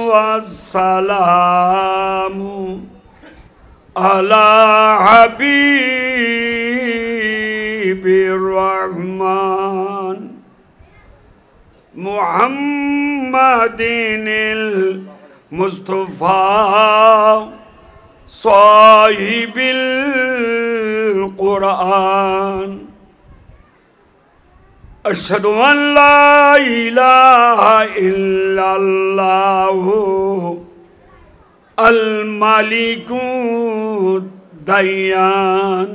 वस्सलामु अला हबीबिर रहमान मुहम्मदिनिल मुस्तफा साहिबिल कुरान अशहदु अन ला इलाहा इल्लल्लाहु अल मालिकु दय्यान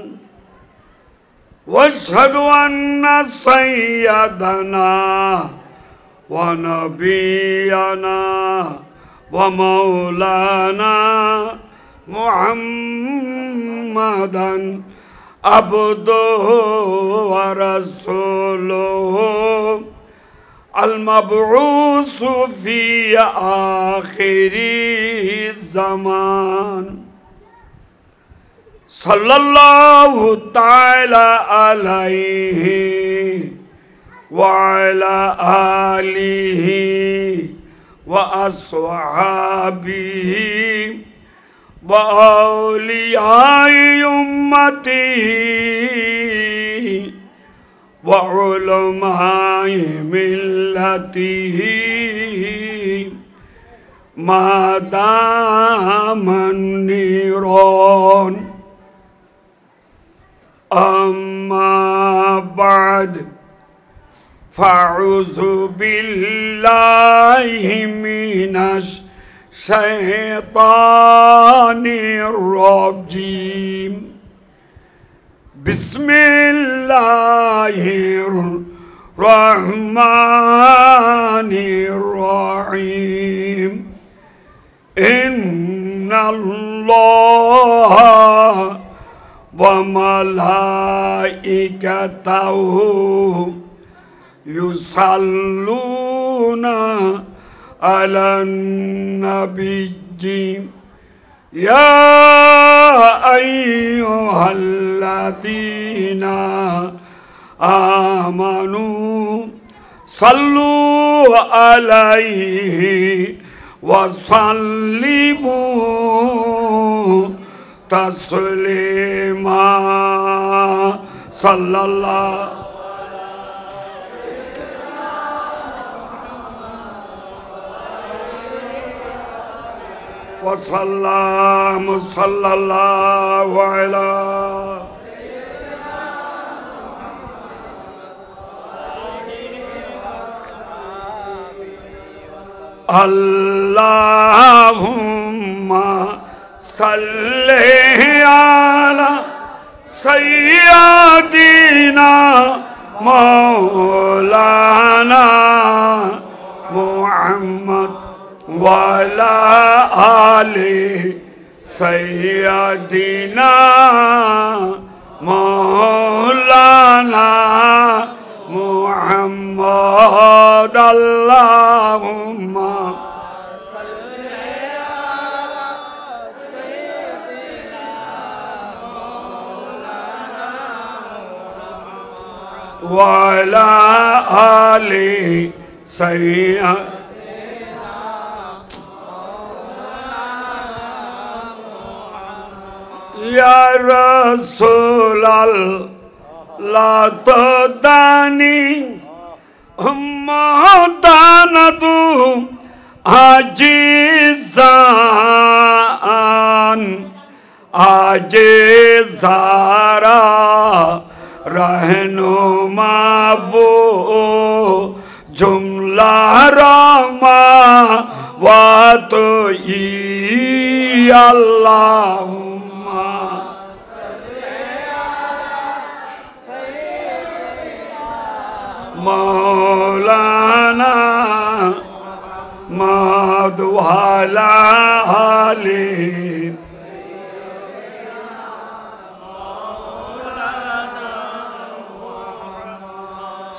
वअशहदु अन्ना सय्यदना व नबियना व मौलाना मुहम्मदन अब्दुहु व रसूलुहु अल मबऊसु फी आखिरी ज़मान सल्लल्लाहु तआला अलैहि व अला आलिहि व अस्हाबिहि व औलियाए उम्मतिही व उलमाए मिल्लतिही मा दामन नीरान अम्मा बाद फ़अऊज़ु बिल्लाहि मिनश शैतानिर रजीम बिस्मिल्लाहिर रहमानिर रहीम इन्नल्लाहा व मलाइकतहु युसल्लूना अलन नबिय्यि या अय्युहल्लज़ीना आमनू सल्लू अलैहि व सल्लिमू तस्लीमा सल्लल्लाहु वसल्लम सल्लल्लाहु अलैहि अल्लाहुम्मा सल्ली अला सय्यदिना मौलाना मुहम्मद वाला आले सय्यदिना मौलाना मुहम्मद अल्लाहुम्मा सल्ली अला सय्यदिना मौलाना वाला आले सय्यदिना या रसूलल्लाह तदानी दानतु आजिज़ान आजिज़ारा रहनुमा वो जुमला रामा वातो ई अल्लाहुम्मा मौलाना मधुवाला हाले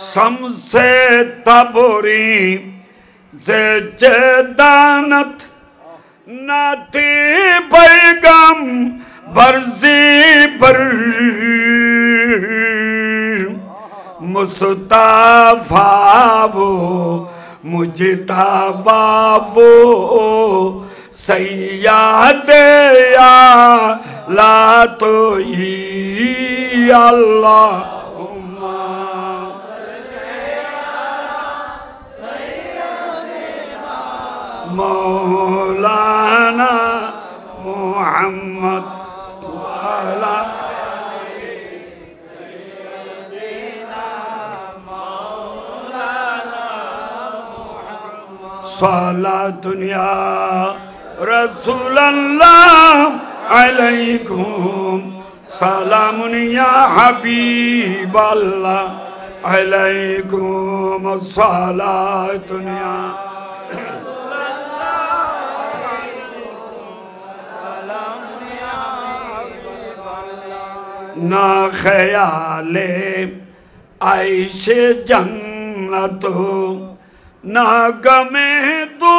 शम्से तबरी जदानत नाते बैगम बरज़े बर मुस्तफा वो मुजतबा वो सैयद आला तो ही अल्लाहुम्मा मौलाना मुहम्मद वाला साला दुनिया रसूलल्लाह अलैकुम सलामुन या हबीब अल्लाह अलैकुम साला दुनिया ना ख्याले आइशे जन्नत ना गमे तू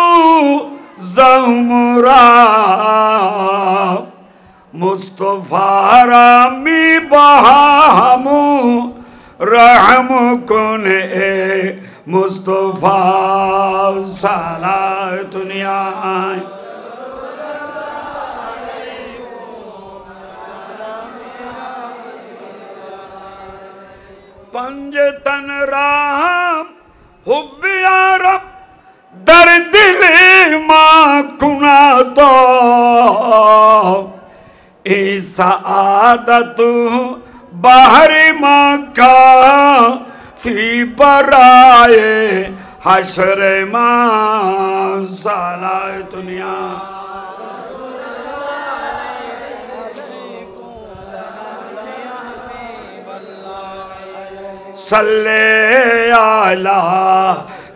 ज़हुरा मुस्तफ़ा रामी बहामू रहम कुन ए मुस्तफ़ा साला दुनिया पंज तन राम हुब्बिया रब दर दिल माँ कुना तो ऐसा आदत बाहर माँ का फी बराए हशर माँ साला दुनिया सल्ले आला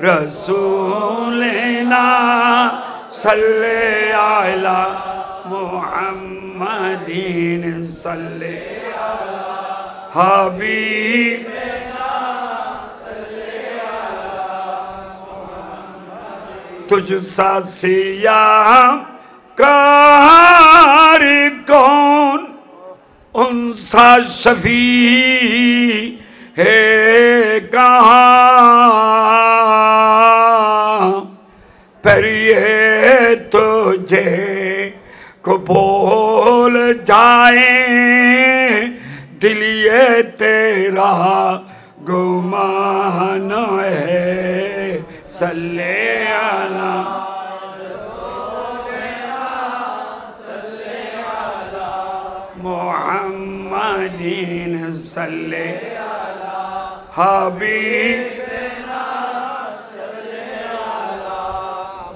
रसूलना सल्ले आला मुहम्मदीन सल्ले हबीबना सल्ले आला तुझ सा सियाम कार कौन उनसा शफी है कहाँ पर ये तुझे को बोल जाए दिल ये तेरा गुमान है सल्ले आला मुहम्मदीन सल्ले हबीबना सल्ले अला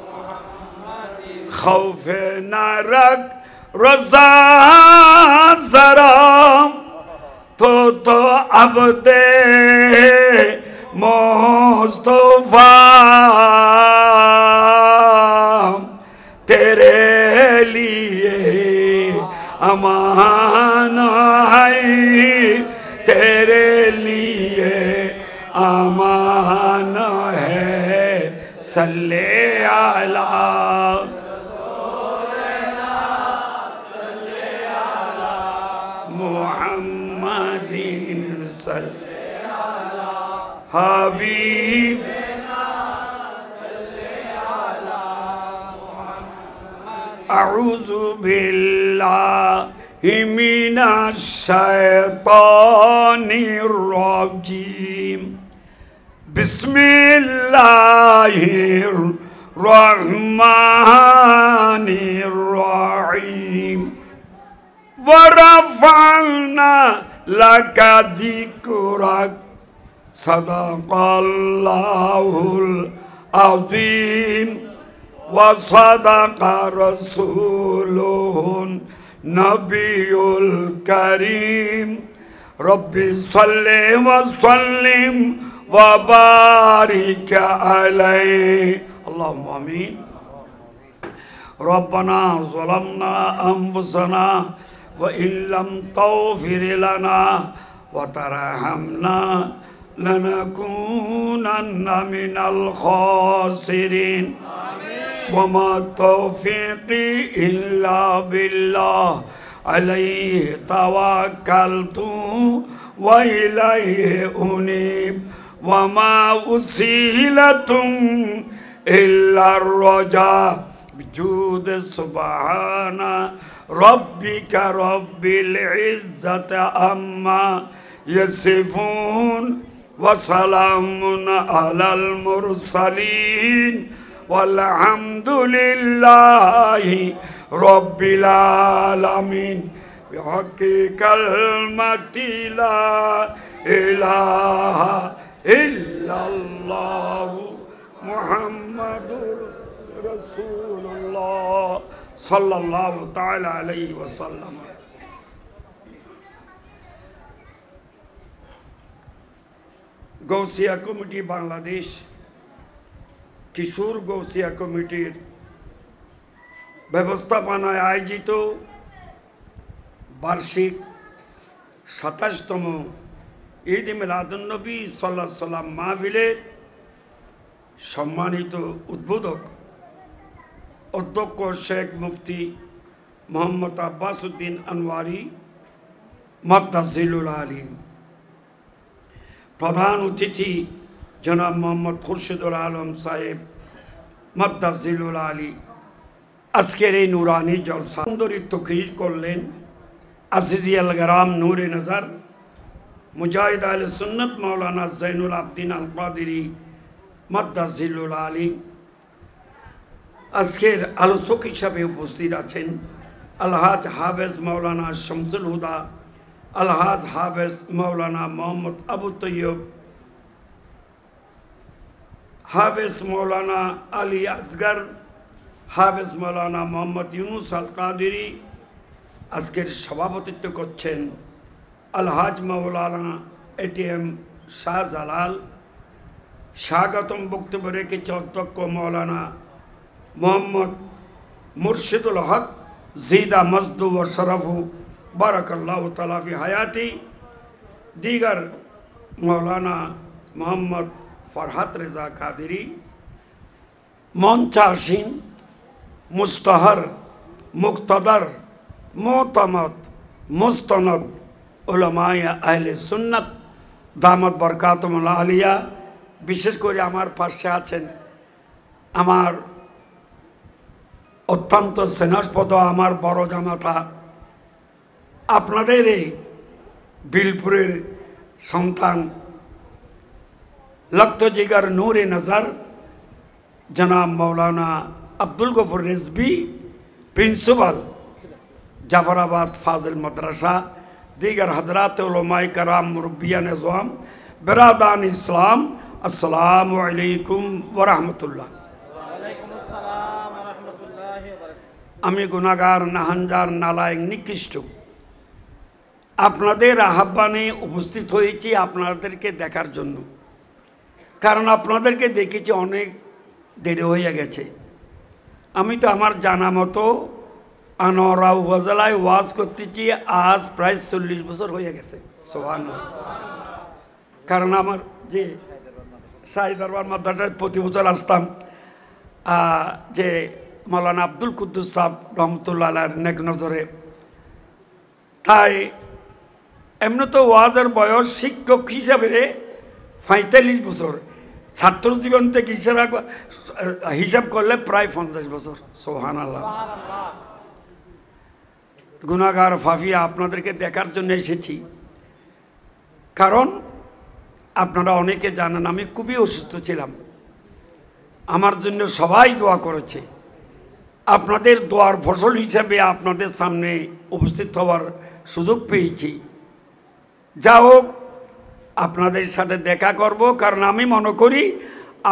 मुहम्मद खौफ नरक रज़ा ज़रा तो अब दे मुस्तफ़ा तेरे लिए अमान है तेरे लिए अमान है सल्ले आला मुहम्मदीन सल्ले आला हबीबना सल्ले आला मुहम्मद अऊज़ु बिल्लाहि मिनश शैतानिर रजीम बिस्मिल्लाहिर रहमानिर रहीम वरफ़अना लका ज़िक्रक सदक़ल्लाहुल अज़ीम व सदक़ रसूलुहुन नबियुल करीम रब्बि सल्लि व सल्लिम व बारिक अलैहि अल्लाहुम्मा आमीन रब्बना ज़लमना अनफुसना व इल्लम तग़फिर लना व तरहमना लनकूनन्ना मिनल खासिरीन वमा तौफ़ीक़ी इल्ला बिल्लाह अलैहि तवक्कलतु व इलैहि उनीब وما وسيلة إلا الرجاء بجود سبحان ربك رب العزة عما يصفون وسلام على المرسلين والحمد لله رب العالمين بحق كلمة لا إله إلا الله محمد رسول الله صلى الله تعالى عليه وسلم গৌসিয়া কমিটি বাংলাদেশ কিশোর গৌসিয়া কমিটির ব্যবস্থাপনায় আয়োজিত বার্ষিক ২৭তম ঈদ মিলাদুন্নবী সাল্লাল্লাহু আলাইহি ওয়াসাল্লাম মাহফিলের সম্মানিত উদ্বোধক অধ্যক্ষ শেখ মুফতি মোহাম্মদ আব্বাস উদ্দিন আনওয়ারি মাদ্দাজিলুল আলী, প্রধান অতিথি জনাব মোহাম্মদ খুরশিদুল আলম সাহেব মাদ্দাজিলুল আলী, আজকের এই নুরানি জলসা সুন্দরী তকরীর করলেন আজিজিয়াল গরাম নূরে নজর মুজাহিদ আহলে সুন্নত মাওলানা জৈনুল আবদিন আল কাদেরী মাদ্দাজিলুল আলী। আজকের আলোচক হিসাবে উপস্থিত আছেন আলহাজ হাফেজ মাওলানা শামসুল হুদা, আলহাজ হাফেজ মাওলানা মোহাম্মদ আবু তৈয়ব, হাফেজ মাওলানা আলী আসগর, হাফেজ মাওলানা মোহাম্মদ ইউনুস আল কাদেরী। আজকের সভাপতিত্ব করছেন আলহাজ মাওলানা এটিএম শাহজালাল। স্বাগতম বক্তব্য রেখেছে অধ্যক্ষ মাওলানা মোহাম্মদ মুর্শিদুল হক জিদা মজদু ও শরফু বারাকাল্লাহু তাআলা ফি হায়াতি। দিগার মাওলানা মোহাম্মদ ফরহাত রেজা কাদেরী। মঞ্চাসীন মুস্তাহার মুক্তদর মোতামত মুস্তনদ উলামায়ে আহলে সুন্নাত দামত বরকাতুল আলিয়া। বিশেষ করে আমার পাশে আছেন আমার অত্যন্ত স্নেহস্পদ আমার বড় জামাতা, আপনাদের এই বিলপুরের সন্তান লক্তজিগার নূরে নজর জনাব মৌলানা আব্দুল গফুর রিজভী, প্রিন্সিপাল জাফরাবাদ ফাজিল মাদ্রাসা। দিগার হজরাত উলামায়ে কেরাম মুরব্বিয়ান আজম বেরাদান ইসলাম, আসসালামু আলাইকুম ওয়া রাহমাতুল্লাহ। আমি গুনাহগার নাহানজার নালায়েক নিকৃষ্ট, আপনাদের আহ্বানে উপস্থিত হয়েছি আপনাদেরকে দেখার জন্য। কারণ আপনাদেরকে দেখেছি অনেক দেরি হয়ে গেছে। আমি তো আমার জানা মতো আনোয়ারা উপজেলায় ওয়াজ করতেছি আজ প্রায় ৪০ বছর হয়ে গেছে। সুবহানাল্লাহ। কারণ আমার যে শাহী দরবার মাদ্রাসায় প্রতি বছর আসতাম, যে মৌলানা আব্দুল কুদ্দুস সাহেব রহমতুল্লাহ আলাইহির নেক নজরে, তাই এমনি তো ওয়াজের বয়স শিক্ষক হিসাবে ৪৫ বছর, ছাত্র জীবন থেকে হিসাব করলে প্রায় ৫০ বছর। সুবহানাল্লাহ। গুনাহগার ফাফিয়া আপনাদেরকে দেখার জন্য এসেছি। কারণ আপনারা অনেকে জানেন আমি খুবই অসুস্থ ছিলাম, আমার জন্য সবাই দোয়া করেছে। আপনাদের দোয়ার ফসল হিসাবে আপনাদের সামনে উপস্থিত হওয়ার সুযোগ পেয়েছি। যা হোক, আপনাদের সাথে দেখা করব, কারণ আমি মনে করি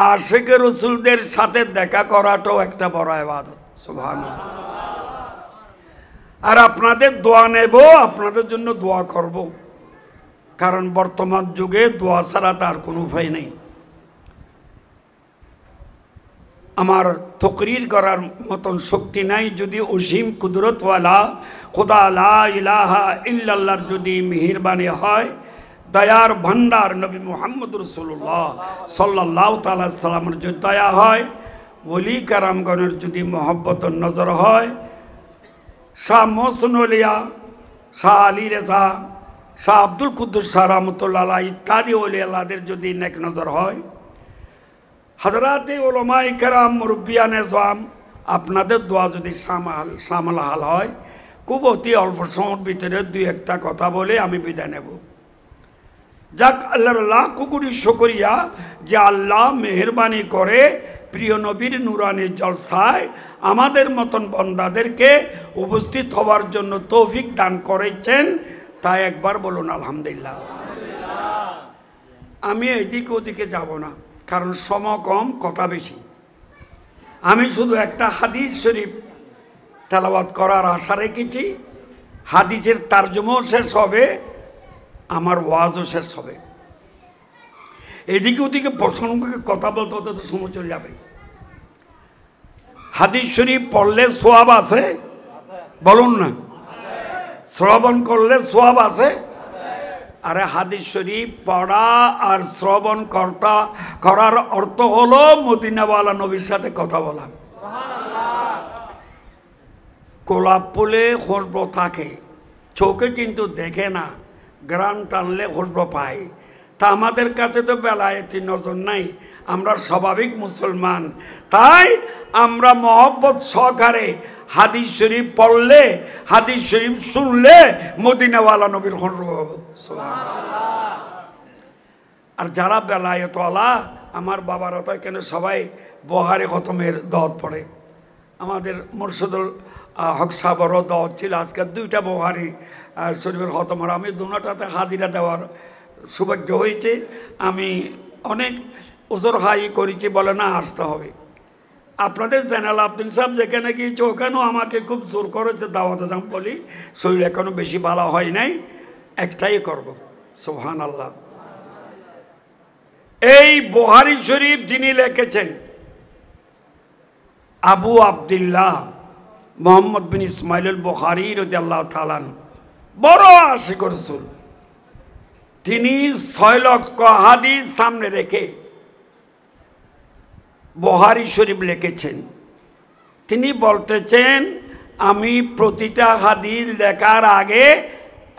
আশিকে রসুলদের সাথে দেখা করাটাও একটা বড় ইবাদত। সুবহানাল্লাহ। আর আপনাদের দোয়া নেব, আপনাদের জন্য দোয়া করব, কারণ বর্তমান যুগে দোয়া ছাড়া তার কোনো উপায় নেই। আমার তকরির করার মতন শক্তি নাই, যদি অসীম কুদরতওয়ালা খোদা লা ইলাহা ইল্লাল্লাহর যদি মেহেরবানি হয়, দয়ার ভান্ডার নবী মুহাম্মদ রাসূলুল্লাহ সাল্লাল্লাহু তাআলা সাল্লামের যদি দয়া হয়, ওলি কারামগণের যদি মহব্বত নজর হয়, শাহ মোহসিন আলিয়া, শাহ আলী রেজা, শাহ আব্দুল কুদ্দুস শাহ রহমতুল্লাহ আলাইহি ইত্যাদি ওলি আল্লাহদের যদি নেক নজর হয়, হযরতে উলামায়ে কেরাম মুরব্বিয়ানে জাম আপনাদের দোয়া যদি সামাল হাল হয়, খুব অতি অল্প সময়ের ভিতরে দুই একটা কথা বলে আমি বিদায় নেব। যাক, আল্লাহর লাখ কোটি শুকরিয়া যে আল্লাহ মেহেরবানি করে প্রিয় নবীর নুরানি জলসায় আমাদের মতন বান্দাদেরকে উপস্থিত হওয়ার জন্য তৌফিক দান করেছেন, তাই একবার বলুন আলহামদুলিল্লাহ। আমি এদিকে ওদিকে যাব না, কারণ সময় কম, কথা বেশি। আমি শুধু একটা হাদিস শরীফ তেলাওয়াত করার আশা রেখেছি। হাদিসের তারজমাও শেষ হবে, আমার ওয়াজও শেষ হবে। এদিকে ওদিকে প্রসঙ্গে কথা বলতে হতে তো সময় চলে যাবে। হাদিস শরীফ পড়লে সোয়াব আছে, বলুন না? শ্রবণ করলে সোয়াব আছে। আরে হাদিস শরীফ পড়া আর শ্রবণ করার অর্থ হলো মদিনাওয়ালা নবীর সাথে কথা বলা। গোলাপ ফুলে খুশবু থাকে, চোখে কিন্তু দেখে না, গ্রান টানলে খুশবু পায়। তা আমাদের কাছে তো বেলায়েতি নজর নাই, আমরা স্বাভাবিক মুসলমান, তাই আমরা মহব্বত সহকারে হাদিস শরীফ পড়লে, হাদিস শরীফ শুনলে মদিনাওয়ালা নবীর খুশবু হবে। আর যারা বেলায়েতওয়ালা, আমার বাবার তো এখানে সবাই বুখারী খতমের দাওয়াত পড়ে। আমাদের মুর্শিদুল হক সাহেবেরও দাওয়াত ছিল, আজকে দুইটা বুখারী শরীফের খতম। আমি দুটাতে হাজিরা দেওয়ার সৌভাগ্য হয়েছে। আমি অনেক ওজোর হাই করেছি, বলে না আসতে হবে। আপনাদের জেনারেল আব্দিন সাহেব যেখানে গিয়েছে ওখানেও আমাকে খুব জোর করেছে দাওয়াতে যাম বলি, শরীর এখনো বেশি ভালো হয় নাই, একটাই করব। সুবহানাল্লাহ। এই বুখারী শরীফ যিনি লিখেছেন, আবু আব্দুল্লাহ মুহাম্মদ বিন ইসমাইল আল বুখারী রাদিয়াল্লাহু তাআলা, বড় আশিক রাসূল। তিনি 6 লক্ষ হাদিস সামনে রেখে বুখারী শরীফ লিখেছেন। তিনি বলতেছেন, আমি প্রতিটা হাদিস লেখার আগে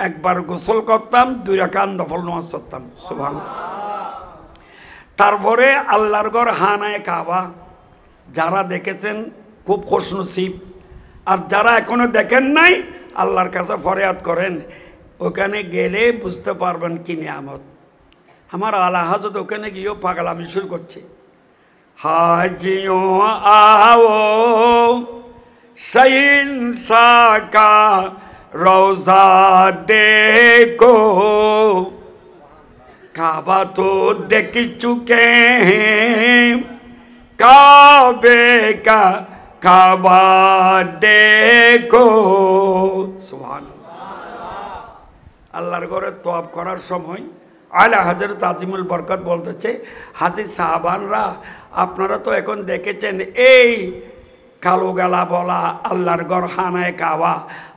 একবার গোসল করতাম, 2 রাকাত নফল নামাজ পড়তাম। সুবহানাল্লাহ। তারপরে আল্লাহর ঘর হানায়ে কাবা, যারা দেখেছেন খুব খুশনসিব, আর যারা এখনো দেখেন নাই আল্লাহর কাছে ফরিয়াদ করেন, ওখানে গেলে বুঝতে পারবেন কি নিয়ামত। আমার আলা হযরত ওখানে গিয়েও পাগলামি শুরু করছে। हाजियों आओ शहंशाह का रोज़ा देखो, काबा तो देख चुके हैं, काबे का काबा देखो। सुभान अल्लाह। আল্লাহর ঘরে তওয়াব করার সময় আলা হযরত আজিমুল বরকত বলতেছে, হাজী সাহাবানরা আপনারা তো এখন দেখেছেন এই কালো গালা বলা আল্লাহর ঘর হানায়ে কাবা,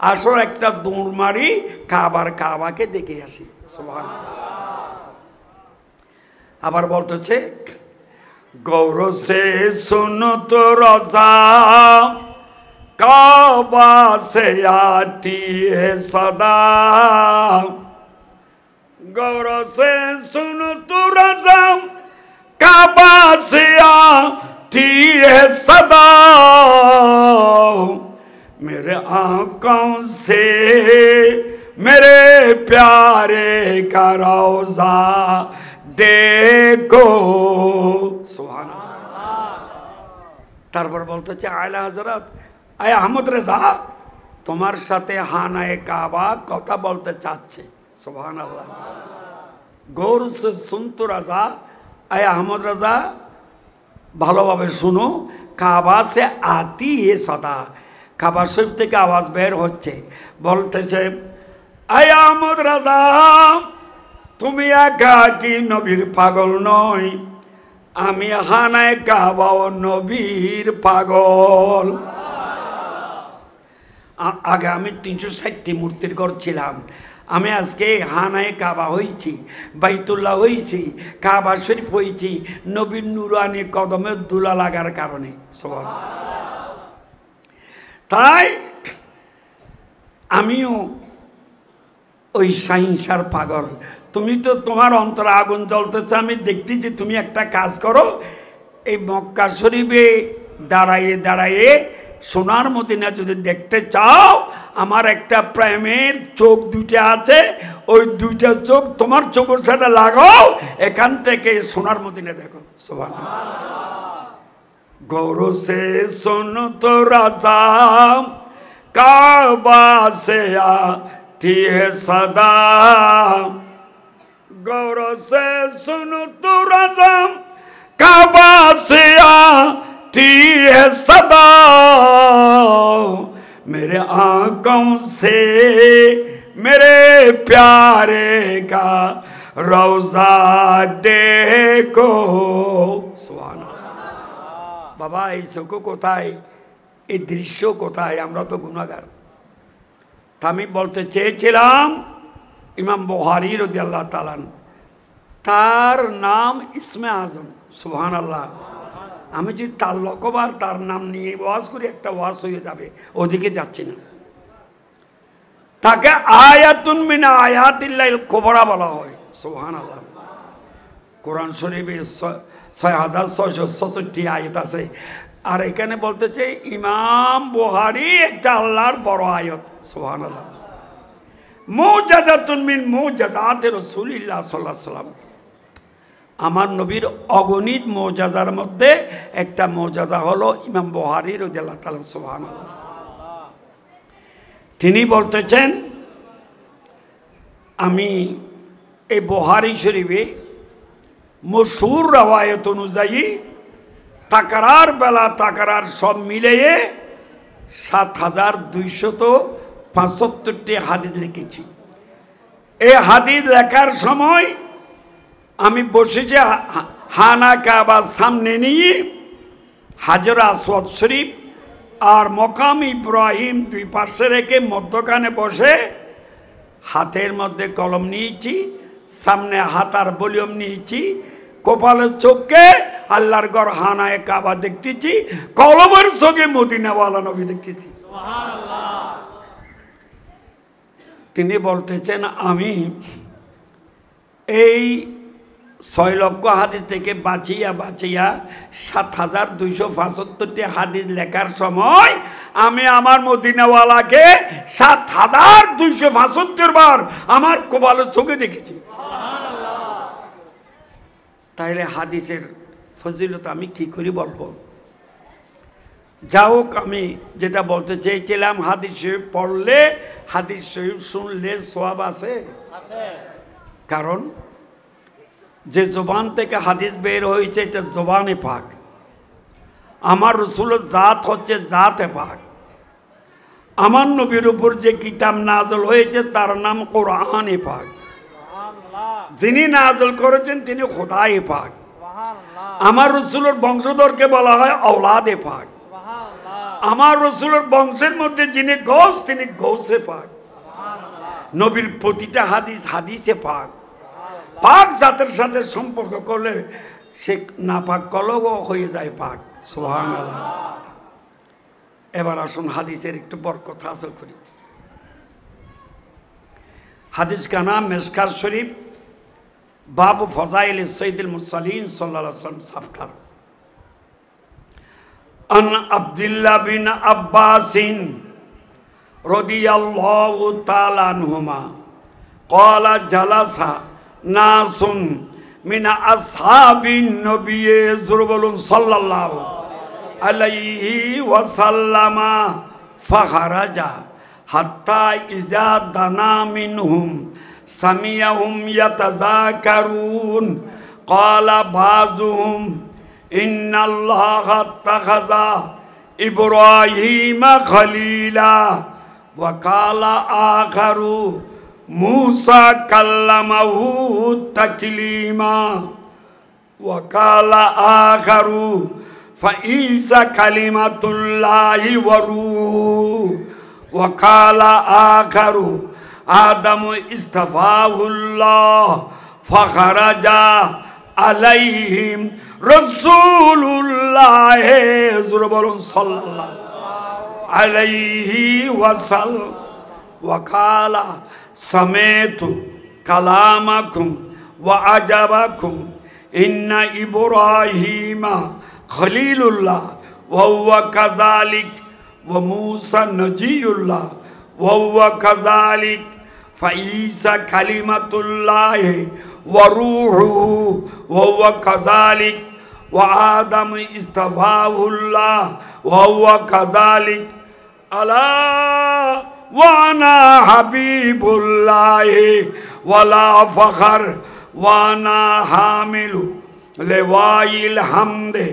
আসো একটা দৌড় মারি কাবাকে দেখে আসি। সুবহানাল্লাহ। আবার বলতেছে, গৌরব সে শুনো তো রজা কাবা সে আতি হে সদা, गौरव से सुन तू रज़ा काबा से आती है सदा, मेरे आंखों से मेरे प्यारे का रोज़ा देखो। सुभान अल्लाह। তারপর বলতেছে, আলা হযরত আয় আহমদ রেজা তোমার সাথে হানায়ে কাবা কথা বলতে চাচ্ছে। সুবহানাল্লাহ। গৌর সে শুনতো রাজা, আয় আহমদ রাজা ভালোভাবে শুনো, কাবা সে আতি হে সদা, কাবা শরীফ থেকে আওয়াজ বের হচ্ছে। বলতেছে, আয় আহমদ রাজা তুমি একা কি নবীর পাগল নয়, আমি হানায়ে কাবা ও নবীর পাগল। আগে আমি 360টি মূর্তির ঘর ছিলাম, আমি আজকে হানায়ে কাবা হয়েছি, বাইতুল্লাহ হয়েছি, কাবা শরীফ হয়েছি নবীর নুরানি কদমে দুলা লাগার কারণে। তাই আমিও ওই সহিংসার পাগল। তুমি তো তোমার অন্তরে আগুন জ্বলতেছে, আমি দেখতেছি। তুমি একটা কাজ করো, এই মক্কা শরীফে দাঁড়াইয়ে দাঁড়াইয়ে সোনার মদিনা যদি দেখতে চাও, আমার একটা প্রেমের চোখ দুইটা আছে, ওই দুইটা চোখ তোমার চোখের সাথে লাগাও, এখান থেকে সোনার মদিনা দেখো। সুবহানাল্লাহ। गौरव से सुन तो रज़ा काबा से आती है सदा, गौरव से सुन तो रज़ा काबा से आती है सदा, मेरे आंखों से मेरे प्यारे का रौज़ा देखो। सुभान বাবা, এই চোখ কোথায়, এই দৃশ্য কোথায়? আমরা তো গুনাহগার। আমি বলতে চেয়েছিলাম ইমাম বুখারী রাদিয়াল্লাহু তাআলা, তার নাম ইসমে আজম। সুবহানাল্লাহ। আমি যদি তার লকবার তার নাম নিয়ে ওয়াজ করি, একটা ওয়াজ হয়ে যাবে, ওদিকে যাচ্ছি না। তাকে আয়াতুন মিন আয়াতিল্লাহিল কুবরা বলা হয়। সুবহানাল্লাহ। কোরআন শরীফে 6666 আয়াত আছে, আর এখানে বলতেছে ইমাম বুখারী একটা আল্লাহর বড় আয়াত। সুবহানাল্লাহ। মুজাজাতুন মিন মুজাজাতি রাসূলিল্লাহ সাল্লাল্লাহু আলাইহি ওয়াসাল্লাম, আমার নবীর অগণিত মুজাজার মধ্যে একটা মুজাজা হলো ইমাম বুখারী রাদিয়াল্লাহু তাআলা। সুবহানাল্লাহ। তিনি বলতেছেন, আমি এই বুখারী শরীফে মশহুর রওয়ায়াত অনুযায়ী তাকরার বেলা তাকরার সব মিলিয়ে 7275টি হাদিস লিখেছি। এই হাদিস লেখার সময় আমি বসেছি হানা কাবার সামনে নিয়ে, হাজর আসওয়াদ শরীফ আর মকাম ইব্রাহিম দুই পাশে রেখে মধ্যখানে বসে হাতের মধ্যে কলম নিয়েছি, সামনে হাতার ভলিউম নিয়েছি, কপালের চোখে আল্লাহর ঘর হানায় কাবা দেখতেছি, কলমের চোখে মদিনাওয়ালা নবী দেখতেছি। তিনি বলতেছেন, আমি এই 6 লক্ষ হাদিস থেকে বাঁচিয়া 7275টি হাদিস লেখার সময় আমি আমার মদিনাওয়ালাকে 7275 বার আমার কপালের চোখে দেখেছি। তাইলে হাদিসের ফজিলত আমি কি করে বলবো? যাও, আমি যেটা বলতে চেয়েছিলাম, হাদিস শরীফ পড়লে, হাদিস শরীফ শুনলে সওয়াব আছে। কারণ যে জবান থেকে হাদিস বের হয়েছে এটা জবানে পাক। আমার রাসূলের জাত হচ্ছে জাতে পাক। আমার নবীর উপর যে কিতাব নাযিল হয়েছে তার নাম কোরআনে পাক। যিনি নাযিল করেছেন তিনি খোদায়ে পাক। আমার রাসূলের বংশধরকে বলা হয় আওলাদে পাক। আমার রাসূলের বংশের মধ্যে যিনি গৌস তিনি গৌসে পাক। নবীর প্রতিটা হাদিস হাদিসে পাক। পাক জাতের সাথে সম্পর্ক করলে সে নাপাক কলব হয়ে যায় পাক। সুবহানাল্লাহ। এবার আসুন হাদিসের একটু বরকত হাসিল করি। হাদিস का नाम मिशकात शरीफ, बाब फजाइल सैयदुल मुरसलीन सल्लल्लाहु अलैहि वसल्लम चैप्टर। अन अब्दुल्लाह बिन अब्बासिन रदियल्लाहु ताला अन्हुमा क़ाला जलसा नासुन मिन अस्हाबिन नबी सल्लल्लाहु अलैहि वसल्लम फखरजा हत्ता इज़ा दना मिनहुम समियहुम यतज़ाकरून क़ाला बाज़ुहुम इन्नल्लाह तख़ज़ा इब्राहीम खलीला वक़ाला आखरू मूसा कल्लमहु तकलीमा वक़ाला आखरू फ़ईसा कलिमतुल्लाहि वरूह वक़ाला आखरू आदम इस्तफ़ाहुल्लाह फ़खरजा अलैहिम रसूलुल्लाह सल्लल्लाहु अलैहि वसल्लम वक़ाला সামেতু কালামাকুম ওয়া আজাবাকুম ইন্না ইব্রাহিমা খলিলুল্লাহ ওয়া হুয়া কাযালিক ওয়া মূসা নজিয়ুল্লাহ ওয়া হুয়া কাযালিক ফাঈসা কালিমাতুল্লাহ ওয়া রূহুহু ওয়া হুয়া কাযালিক ওয়া আদম ইসতাফাহুল্লাহ ওয়া হুয়া কাযালিক আলা ওয়া আনা হাবিবুল্লাহ ওয়ালা ফখর ওয়া আনা হামিলু লিওয়াইল হামদে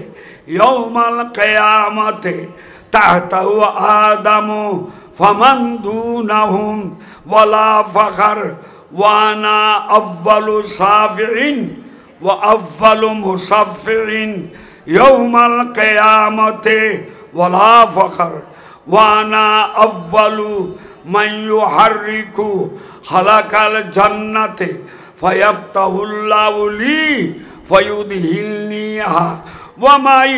ইয়াউমাল কিয়ামাতে তাহতাহু আদামু ফামান দুনাহুম ওয়ালা ফখর ওয়া আনা আউয়ালু শাফিঈন ওয়া আউয়ালু মুশাফফিঈন ইয়াউমাল কিয়ামাতে ওয়ালা ফখর ওয়া আনা আউয়ালু মান ইউহাররিকু খালাকাল জান্নাতে ফায়াফতাহুল্লাহু লি ফায়ুদখিলনিহা ওয়া মাই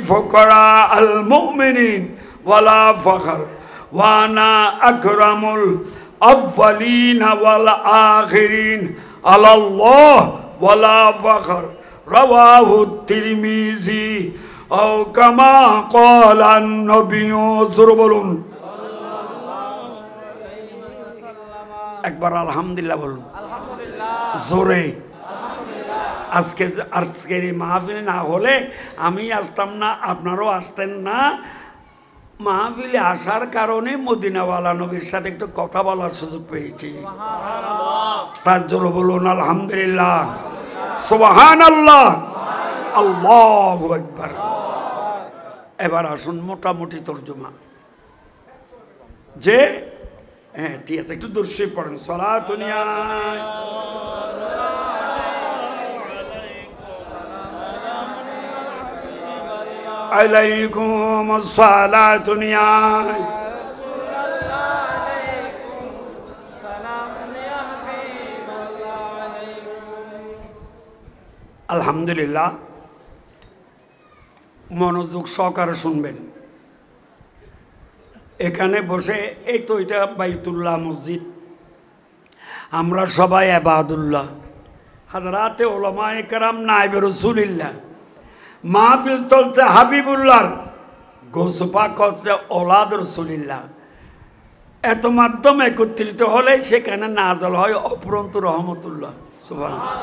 ফুকরা আল মুমিনিন ওয়ালা ফখর ওয়া আনা আকরামুল আউয়ালিন ওয়াল আখিরিন আলাল্লাহ ওয়ালা ফখর রাওয়াহু তিরমিজি আও কামা ক্বালা নবিয়্যু জোরে বলুন একবার আলহামদুলিল্লাহ বলুন জোরে। আজকের এই মাহফিল না হলে আমি আসতাম না, আপনারাও আসতেন না। মাহফিলে আসার কারণে মদিনাওয়ালা নবীর সাথে একটু কথা বলার সুযোগ পেয়েছি। তার জোরে বলুন আলহামদুলিল্লাহ, সুবহানাল্লাহ, আল্লাহু আকবার। এবার আসুন মোটামুটি তর্জমা, যে হ্যাঁ ঠিক আছে, একটু দূর শরীফ পড়েন। সালাতুন আলাইকুম সালাতুন আলহামদুলিল্লাহ। মনোযোগ সহকারে শুনবেন। এখানে বসে এই তো এটা বাইতুল্লাহ মসজিদ, আমরা সবাই আবাদুল্লাহ, হাজরাতে ওলামায়ে কেরাম নায়েবে রাসূলুল্লাহ, মাহফিল চলছে হাবিবুল্লাহর, গোসপাক হচ্ছে ওলাদ রাসূলুল্লাহ। এত মাধ্যম একত্রিত হলে সেখানে নাজল হয় অপরন্তু রহমতুল্লাহ। সুবহানাল্লাহ।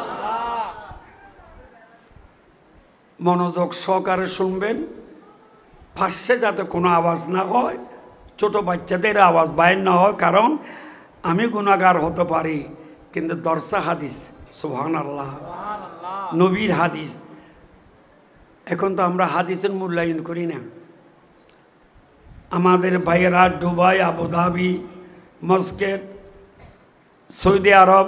মনোযোগ সহকারে শুনবেন, ফাঁসে যাতে কোনো আওয়াজ না হয়, ছোট বাচ্চাদের আওয়াজ বাইর না হয়, কারণ আমি গুনাহগার হতে পারি, কিন্তু দর্শা হাদিস, সুবহানাল্লাহ, নবীর হাদিস। এখন তো আমরা হাদিসের মূল্যায়ন করি না। আমাদের ভাইয়েরা দুবাই, আবুধাবি, মস্কেট, সৌদি আরব,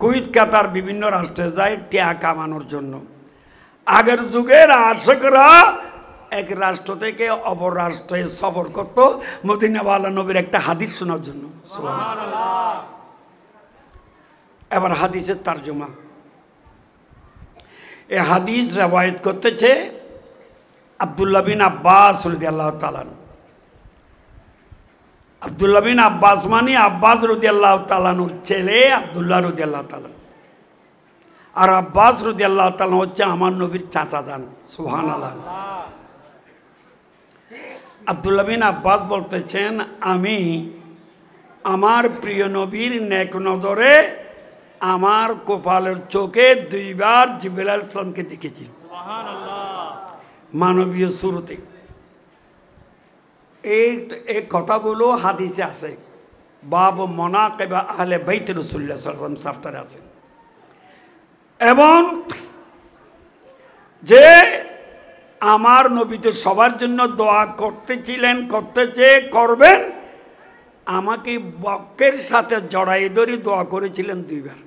কুয়েত, কাতার বিভিন্ন রাষ্ট্রে যায় টিয়া কামানোর জন্য। আগের যুগের আশিকরা এক রাষ্ট্র থেকে অপর রাষ্ট্রে সফর করত মদিনাওয়ালা নবীর একটা হাদিস শোনার জন্য। এবার হাদিসের তরজমা। এই হাদিস রওয়ায়াত করতেছে আব্দুল্লাহ বিন আব্বাস রাদিয়াল্লাহু তাআলা। আব্দুল্লাহ বিন আব্বাস মানে আব্বাস রাদিয়াল্লাহু তাআলার ছেলে আব্দুল্লাহ রাদিয়াল্লাহু তাআলা। আর আব্বাস রাদিয়াল্লাহু তাআলা হচ্ছে আমার নবীর চাচা যান। সুবহানাল্লাহ। আব্দুল্লাহ বিন আব্বাস বলতেছেন, আমি আমার প্রিয় নবীর নেক নজরে আমার কপালের চোখে দুইবার জিবরাইল আলাইহিস সালামকে দেখেছি, মানবীয় সুরতে। এই কথাগুলো হাদিসে আছে, বাব মানাকিব আহলে বাইত রাসূলুল্লাহ সাল্লাল্লাহু আলাইহি ওয়াসাল্লাম চাপ্টারে আছে। এবং যে আমার নবী তো সবার জন্য দোয়া করতেছিলেন, করতেছে, করবেন, আমাকে বকের সাথে জড়াই ধরে দোয়া করেছিলেন দুইবার।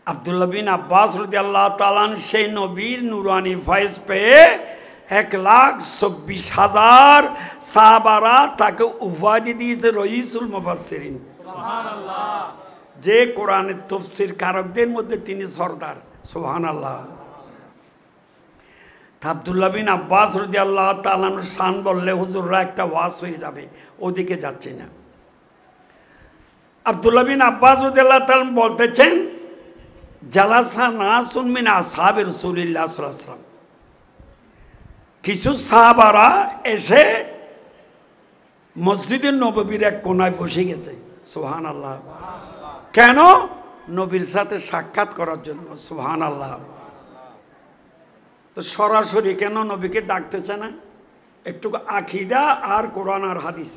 আব্দুল্লাহ বিন আব্বাস রাদিয়াল্লাহু তাআলা সেই নবীর নুরানি ফয়েজ পেয়ে 1,24,000 সাহাবারা তাকে উপাধি দিয়েছে রইসুল মুফাসসিরিন। সুবহানাল্লাহ। যে কোরআনের তাফসীর কারকদের মধ্যে তিনি সরদার। সুবহানাল্লাহ। আব্দুল্লাহ বিন আব্বাস রাদিয়াল্লাহু তাআলা আনহু শান বললে হুজুররা একটা ওয়াজ হয়ে যাবে, ওদিকে যাচ্ছে না। আব্দুল্লাহ বিন আব্বাস রাদিয়াল্লাহু তাআলা বলতেছেন, জালাসা নাসুন মিন আসহাবি রাসূলিল্লাহ সাল্লাল্লাহু আলাইহি ওয়াসাল্লাম, কিছু সাহাবারা এসে মসজিদে নববীর এক কোনায় বসে গেছে। সুবহানাল্লাহ। কেন? নবীর সাথে সাক্ষাৎ করার জন্য। সুবহানাল্লাহ। তো সরাসরি কেন নবীকে ডাকতেছে না? একটু আকীদা আর কোরআন আর হাদিস।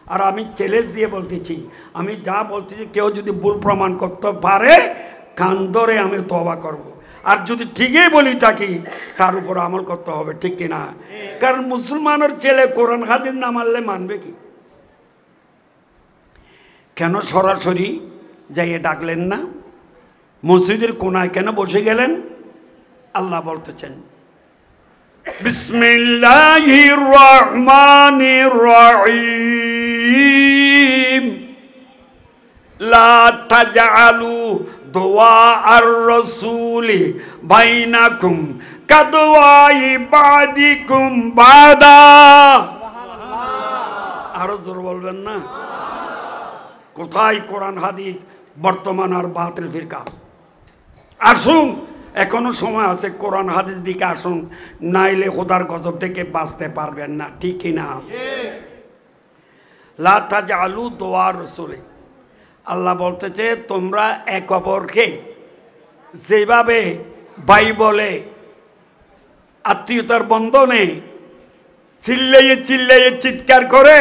আর আমি চ্যালেঞ্জ দিয়ে বলতেছি, আমি যা বলতেছি কেউ যদি ভুল প্রমাণ করতে পারে কান ধরে আমি তওবা করব। আর যদি ঠিকই বলি থাকি তার উপর আমল করতে হবে, ঠিক কিনা? কারণ মুসলমানের ছেলে কোরআন হাদিস না মানলে মানবে কি? কেন সরাসরি যাইয়ে ডাকলেন না? মসজিদের কোনায় কেন বসে গেলেন? আল্লাহ বলতেছেন, বিসমিল্লাহির রহমানির রহিম, লা তাজআলু দুআ আর রাসূলি বাইনাকুম কাদওয়াই বাদিকুম বাদা। আরো জোর বলবেন না? কোথায় কোরআন হাদিস, বর্তমান আর বাতিল ফিরকা? আসুন, এখনো সময় আছে, কোরআন হাদিস দিকে আসুন, নাইলে খোদার গজব থেকে বাঁচতে পারবেন না, ঠিক কিনা? লা তাজআলু দুআ রাসূলি, আল্লাহ বলতেছে তোমরা এক অপরকে যেভাবে ভাই বলে আত্মীয়তার বন্ধনে চিল্লাইয়ে চিল্লাইয়ে চিৎকার করে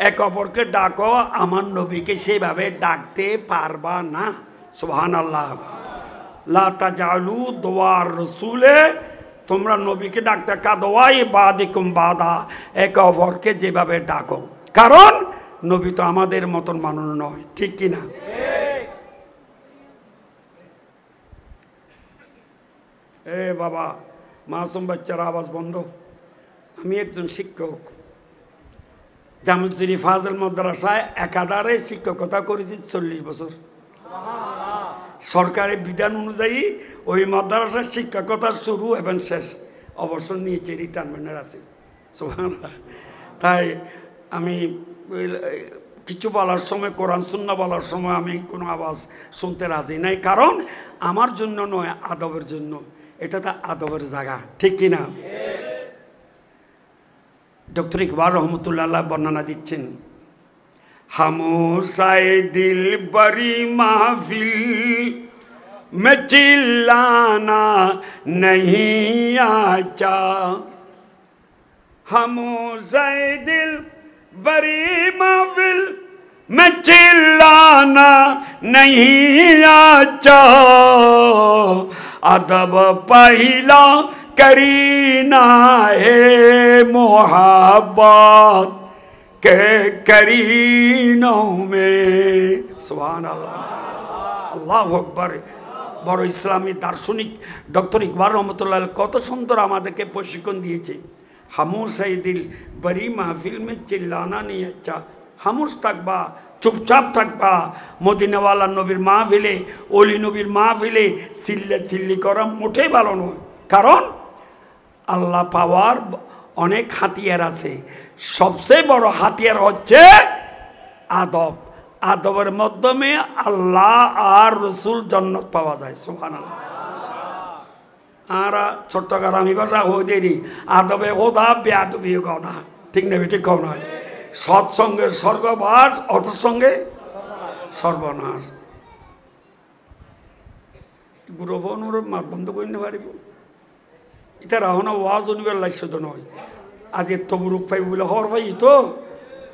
এক অপরকে ডাকো, আমার নবীকে সেভাবে ডাকতে পারবা না। সুবহানাল্লাহ। লা তাজআলু দুআ রাসূলে, তোমরা নবীকে ডাকতে কাদওয়াই বাদিকুম বাদা, এক অপরকে যেভাবে ডাকো। কারণ নবী তো আমাদের মতন মানুষ নয়, ঠিক কিনা? এ বাবা, মাসুম বাচ্চার আওয়াজ বন্ধ। আমি একজন শিক্ষক, জামুজুরি ফাজল মাদ্রাসায় একাধারে শিক্ষকতা করেছি 40 বছর। সরকারি বিধান অনুযায়ী ওই মাদ্রাসার শিক্ষকতা শুরু এবং শেষ, অবসর নিয়েছে, রিটায়ারমেন্টের আছে। সুবহানাল্লাহ। তাই আমি কিছু বলার সময়, কোরআন সুন্নাহ বলার সময় আমি কোনো আওয়াজ শুনতে রাজি নাই, কারণ আমার জন্য নয়, আদবের জন্য। এটা তো আদবের জায়গা, ঠিক কিনা? ডক্টর ইকবাল রহমতুল্লাহ বর্ণনা দিচ্ছেন, হামোসায়ে দিল বরি মাহফিল মে চিল্লানা नहीं आचा, হামোসায়ে দিল बरी महफिल में चिल्लाना नहीं आचा, अदब पहला करीना है मोहब्बत के करीनों में। सुभान अल्लाह, अल्लाहु अकबर। বড় ইসলামী দার্শনিক ডক্টর ইকবাল রহমতুল্লাহ কত সুন্দর আমাদেরকে প্রশিক্ষণ দিয়েছে। হামোসায়ে দিল বরি মাহফিল মে চিল্লানা নেই আচ্ছা, হামুস থাকবা, চুপচাপ থাকবা। মদিনাওয়ালা নবীর মাহফিলে, অলি নবীর মাহফিলে চিল্লা চিল্লি করা মোটেই ভালো নয়, কারণ আল্লাহ পাওয়ার অনেক হাতিয়ার আছে। সবচেয়ে বড় হাতিয়ার হচ্ছে আদব। আদবের মাধ্যমে আল্লাহ আর রসুল জান্নাত পাওয়া যায়। সুবহানাল্লাহ। আর চট্টগ্রামী ভাষা হয়ে দেরি, আদবে খোদা বেয়াদবি কথা, ঠিক নেবে, ঠিক কও নয়? সৎসঙ্গের স্বর্গবাস, অসৎসঙ্গে সর্বনাশ। বুড়ো বোনের মাত বন্ধ করে নিতে পারিব? ইতা রাহনা ওয়াজ অনিবার লাগছে তো নয়, আজ এত বুরুক পাইব বলে হর ভাই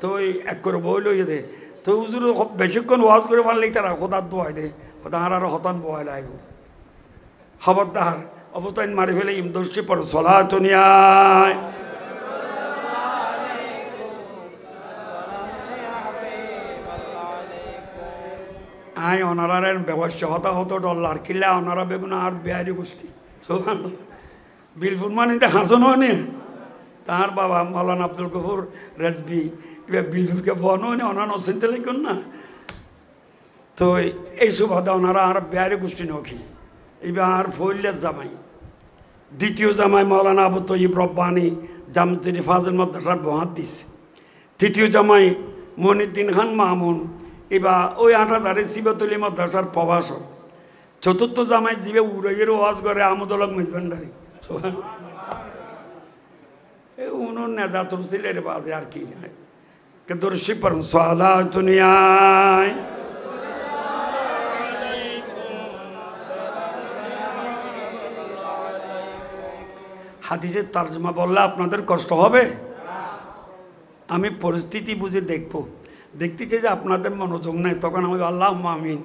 তো এক করে বই লইয়ে দে, তো হুজুর বেশিক্ষণ ওয়াজ করে পারলে তারা হতাত বয় দে, হতাহার আর হতান বয় লাগবে। খবরদার অবতাইন মারি ফেলে ইমদর্শি পর সলাত নিয়ায়। আয় অনারার ব্যবস্থা হতা হতো ডল্লার কিল্লা অনারা বেগুন আর বেহারি গোষ্ঠী বিলফুর মানে হাসন হয়, তার বাবা মৌলানা আব্দুল গফুর রেজবি এবার বিলফুরকে বন হয়, ওনার অচিন্তা লিখুন না। তো এইসব হতা ওনারা আর বেহারি গোষ্ঠী নখি, এবার আর ফইলের জামাই দ্বিতীয় জামাই মাওলানা আবু তৈয়ব রব্বানী জামতুল ফাজিল মাদ্রাসার মুহাদ্দিস, তৃতীয় জামাই মনিউদ্দিন খান মামুন এবার ওই আটাধারে সিবাতুলি মাদ্রাসার প্রভাষক, চতুর্থ জামাই জিবে উড়ের ওয়াজ করে আহমদুল্লাহ মিজভান্ডারি উনুন নেজাতুল ছিলের বাজে আর কি দর্শি পড়ুন সালা দুনিয়ায় হাদিসের তর্জমা বললে আপনাদের কষ্ট হবে। আমি পরিস্থিতি বুঝে দেখতেছি যে আপনাদের মনোযোগ নাই, তখন আমি আল্লাহ আমিন।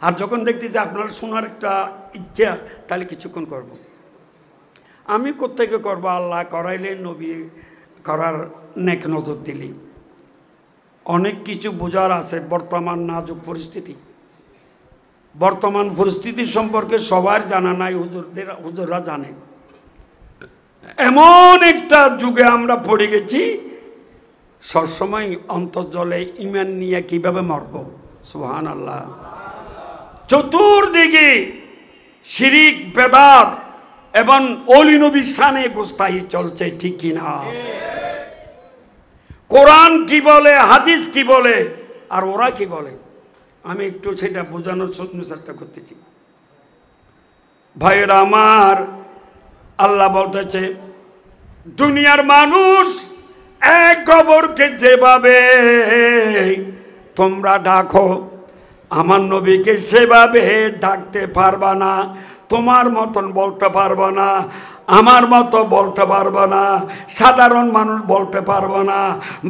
আর যখন দেখতেছি আপনার শোনার একটা ইচ্ছা, তাহলে কিছুক্ষণ করব। আমি কোত্থেকে করবো? আল্লাহ করাইলে, নবী করার নেক নজর দিলি। অনেক কিছু বোঝার আছে বর্তমান নাজুক পরিস্থিতি। বর্তমান পরিস্থিতি সম্পর্কে সবার জানা নাই, হুজুররা জানে। এমন একটা যুগে আমরা পড়ে গেছি, সবসময় অন্তর্জলে ইমান নিয়ে কিভাবে মরব। সুবহানাল্লাহ। চতুর্দিকে শিরিক, বেদাত এবং ওলি নবীর শানে গোস্তাহি চলছে, ঠিক কিনা? কোরআন কি বলে, হাদিস কি বলে, আর ওরা কি বলে, আমি একটু সেটা বোঝানোর চেষ্টা করতেছি। ভাইয়েরা আমার, আল্লাহ বলতেছে দুনিয়ার মানুষ এক খবরকে যেভাবে তোমরা ডাকো, আমার নবীকে সেভাবে ডাকতে পারবা না। তোমার মতন বলতে পারবো না, আমার মতো বলতে পারবো না, সাধারণ মানুষ বলতে পারবো না,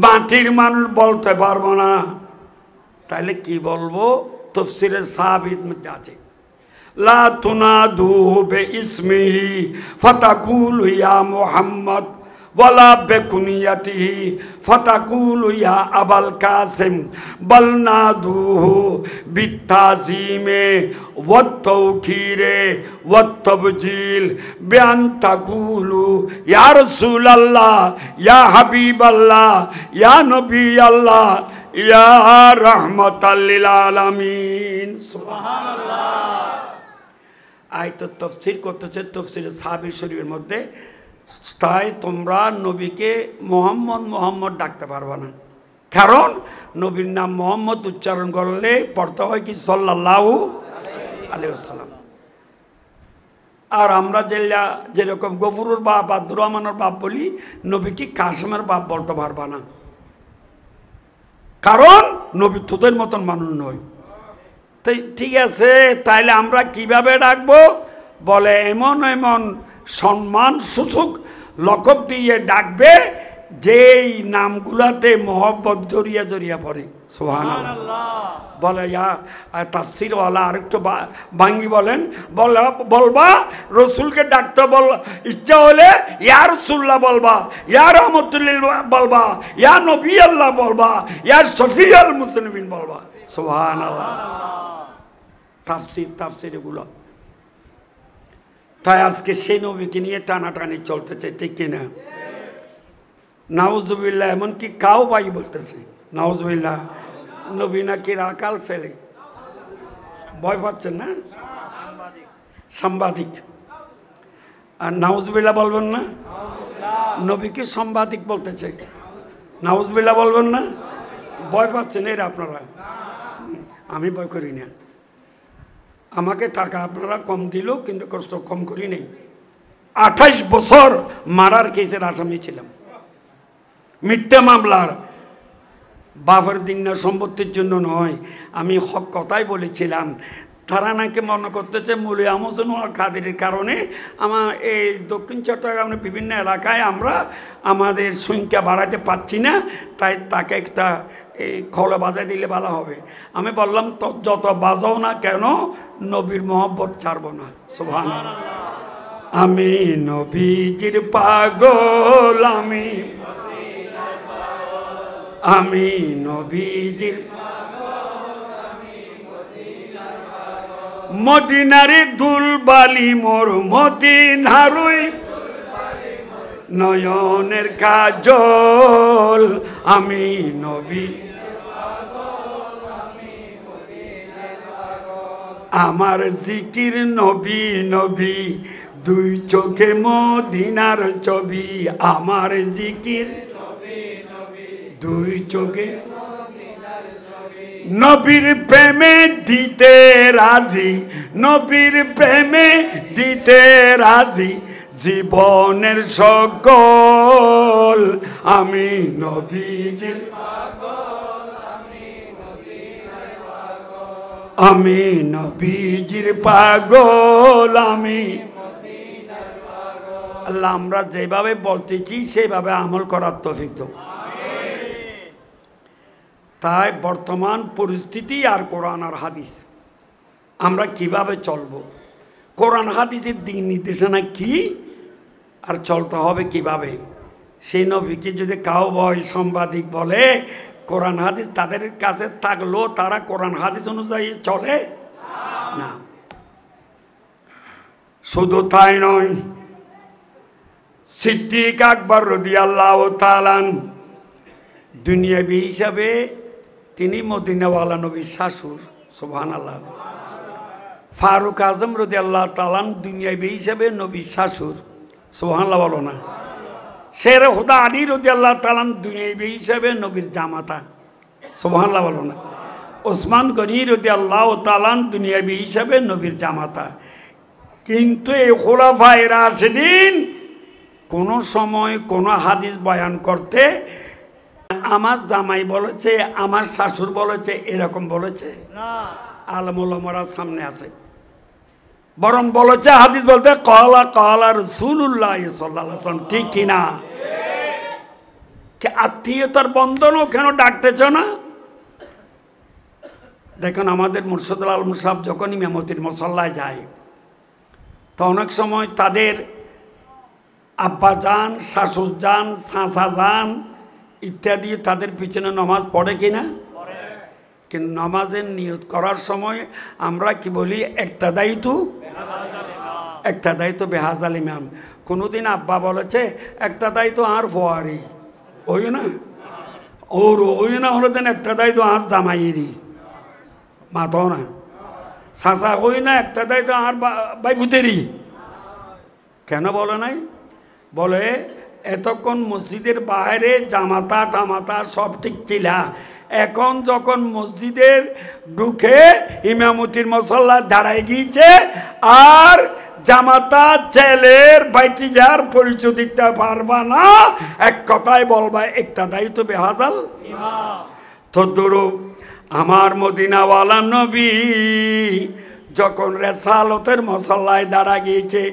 মাটির মানুষ বলতে পারবো না। তাহলে কি বলবো? তাফসীরে সাহাবীর মধ্যে আছে, লা তুনাদুহু বিইসমিহি ফাতাকুলু ইয়া মুহাম্মদ ওয়ালা বিকুনিয়াতিহি ফাতাকুলু ইয়া আবাল কাসিম বাল নাদুহু বিতাযীমে ওয়াত তাওকীরে ওয়াত তাবজিল বিআন তাকুলু ইয়া রাসূলুল্লাহ ইয়া হাবিবাল্লাহ ইয়া নবিয়াল্লাহ ইয়া রাহমাতাল লিল আলামিন। সুবহানাল্লাহ। আয়াত তাফসীর করতেছে তাফসীরে সাহাবী শরীফের মধ্যে, তাই তোমরা নবীকে মোহাম্মদ মোহাম্মদ ডাকতে পারবে না, কারণ নবীর নাম মোহাম্মদ উচ্চারণ করলে পড়তে হয় কি সাল্লাল্লাহু আলাইহি ওয়াসাল্লাম। আর আমরা যেরকম গফুরুর বাপ, আব্দুর রহমানের বাপ বলি, নবীকে কাসেমের বাপ বলতে পারবা না, কারণ নবী তোদের মতন মানুষ নয়। তাই ঠিক আছে, তাইলে আমরা কিভাবে ডাকবো? বলে এমন এমন সম্মান সূচক লকব দিয়ে ডাকবে যেই নামগুলাতে মহব্বত জড়িয়া জড়িয়া পড়ে। সুবহানাল্লাহ। বলে তাফসীরওয়ালা আরেকটু ভাঙ্গি বলেন, বলবা রসুলকে ডাকতে ইচ্ছা হলে ইয়া রাসূলুল্লাহ বলবা, ইয়া রাহমাতুল্লিল বলবা, ইয়া নবী আল্লাহ বলবা, ইয়া শফিউল মুসলিমিন বলবা। সুবহানাল্লাহ। তাফসীর এগুলো। তাই আজকে সেই নবীকে নিয়ে টানাটানি চলতেছে, ঠিক কিনা? নাউজুবিল্লাহ। এমনকি কাউ ভাই বলতেছে নাউজুবিল্লাহ, নবী নাকি রাখাল ছেলে। ভয় পাচ্ছেন না? সাংবাদিক। আর নাউজুবিল্লাহ বলবেন না? নবীকে সাংবাদিক বলতেছে, নাউজুবিল্লাহ বলবেন না? ভয় পাচ্ছেন এরা আপনারা? আমি ভয় করি না। আমাকে টাকা আপনারা কম দিল, কিন্তু কষ্ট কম করি নেই। 28 বছর মারার কেসের আসামি ছিলাম, মিথ্যা মামলার। বাবার দিন না সম্পত্তির জন্য নয়, আমি হক কথাই বলেছিলাম। তারা নাকি মনে করতেছে মৌলী আমজনুল কাদেরের কারণে আমার এই দক্ষিণ চট্টগ্রামের বিভিন্ন এলাকায় আমরা আমাদের সংখ্যা বাড়াতে পারছি না, তাই তাকে একটা এই খোলা বাজায় দিলে ভালো হবে। আমি বললাম তো যত বাজাও না কেন, নবীর মহব্বত ছাড়ব না। সুবহানাল্লাহ। আমি নবীজির পাগল, আমি নবীজির মদিনারে দুলবালি মোর মদিনারুই নয়নের কাজল, আমি নবী আমার জিকির নবী নবী দুই চোখে মদিনার ছবি আমার জিকির, দুই চোখে নবীর প্রেমে দিতে রাজি, নবীর প্রেমে দিতে রাজি, জীবনের সকল আমি নবীজির আমি নবীজির পাগল আমি। আল্লাহ আমরা যেভাবে বলতেছি সেভাবে আমল করার তৌফিক দাও। তাই বর্তমান পরিস্থিতি আর কোরআন আর হাদিস আমরা কিভাবে চলব, কোরআন হাদিসের দিক নির্দেশনা কি আর চলতে হবে কিভাবে, সেই নবীকে যদি কাউ ভয় সাংবাদিক বলে কোরআন হাদিস তাদের কাছে থাকলেও তারা কোরআন হাদিস অনুযায়ী চলে না। শুধু তাই নয়, সিদ্দিক আকবর রাদিয়াল্লাহু তাআলা দুনিয়াবি হিসাবে তিনি মদিনাওয়ালা নবীর শাশুর, সুবহানাল্লাহ। ফারুক আজম রাদিয়াল্লাহু তাআলা দুনিয়াবি হিসাবে নবীর শাশুর, সুবহানাল্লাহ বলো না। শের হুদা আলী রাদিয়াল্লাহু তাআলা দুনিয়াবি হিসাবে নবীর জামাতা, সুবহানাল্লাহ বলো না। ওসমান গনি রাদিয়াল্লাহু তাআলা দুনিয়াবি হিসাবে নবীর জামাতা। কিন্তু এই খুলাফায়ে রাশিদিন কোন সময় কোন হাদিস বয়ান করতে আমার জামাই বলেছে, আমার শাশুর বলেছে, এরকম বলেছে না। আলেম ওলামারা সামনে আছে, বরং বলেছে হাদিস বলতে ক্বালা ক্বালা রাসূলুল্লাহ সাল্লাল্লাহু আলাইহি ওয়াসাল্লাম। ঠিক কিনা? আত্মীয়তার বন্ধনও কেন ডাকতেছ না? দেখুন আমাদের মুর্শিদুল আলম সাহেব যখন ইমামতির মুসল্লায় যায় তো অনেক সময় তাদের আব্বা যান, শাশুর যান, চাচা যান ইত্যাদি তাদের পিছনে নামাজ পড়ে কিনা? কিন্তু নামাজের নিয়ত করার সময় আমরা কি বলি, একতাদাইতু বেহাজাল ইমাম। কোনোদিন আব্বা বলেছে একতাদাইতু আর ফোয়ারি ওই না, ওর ওই না হলো দেন একতাদাইতু আর জামাইরি মাতো না, চাচা ওই না একতাদাইতু আর বাইবুতেরি। কেন বলে নাই? বলে এতক্ষণ মসজিদের বাইরে জামাতা টামাতা সব ঠিক ছিল, এখন যখন মসজিদের ঢুকে ইমামতির মুসল্লায় দাঁড়ায় গিয়েছে আর জামাতা ছেলের ভাইতিজার পরিচয় দিতে পারবা না, এক কথায় বলবা ইক্তাদাই তো বেহাজাল। তদ্রূপ আমার মদিনাওয়ালা নবী যখন রেসালতের মুসল্লায় দাঁড়া গিয়েছে,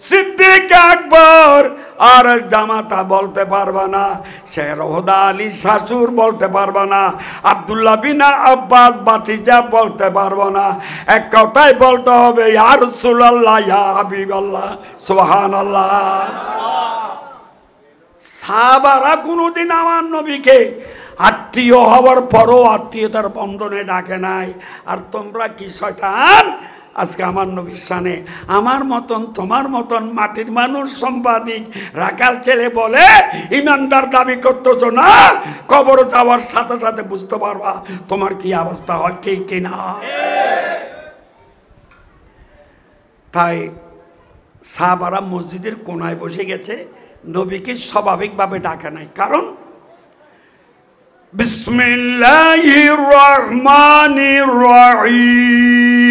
সিদ্দিক আকবর আর জামাতা বলতে পারবা না, শেরহুদা আলী শাশুর বলতে পারবা না, আব্দুল্লাহ বিন আব্বাস ভাতিজা বলতে পারবো না, এক কথাই বলতে হবে ইয়া রাসূলুল্লাহ ইয়া হাবিবাল্লাহ, সুবহানাল্লাহ। সাহাবারা কোনোদিন আমার নবীকে আত্মীয় হওয়ার পরও আত্মীয়তার বন্ধনে ডাকে নাই। আর তোমরা কি শয়তান, আজকে আমার নবীর শানে আমার মতন তোমার মতন মাটির মানুষ সাংবাদিক রাখাল ছেলে বলে ইমানদার দাবি করতেছ না, কবর যাওয়ার সাথে সাথে বুঝতে পারবা তোমার কি অবস্থা হয়, ঠিক কিনা? তাই সাহাবারা মসজিদের কোনায় বসে গেছে, নবীকে স্বাভাবিকভাবে ডাকে নাই। কারণ বিসমিল্লাহির রহমানির রহিম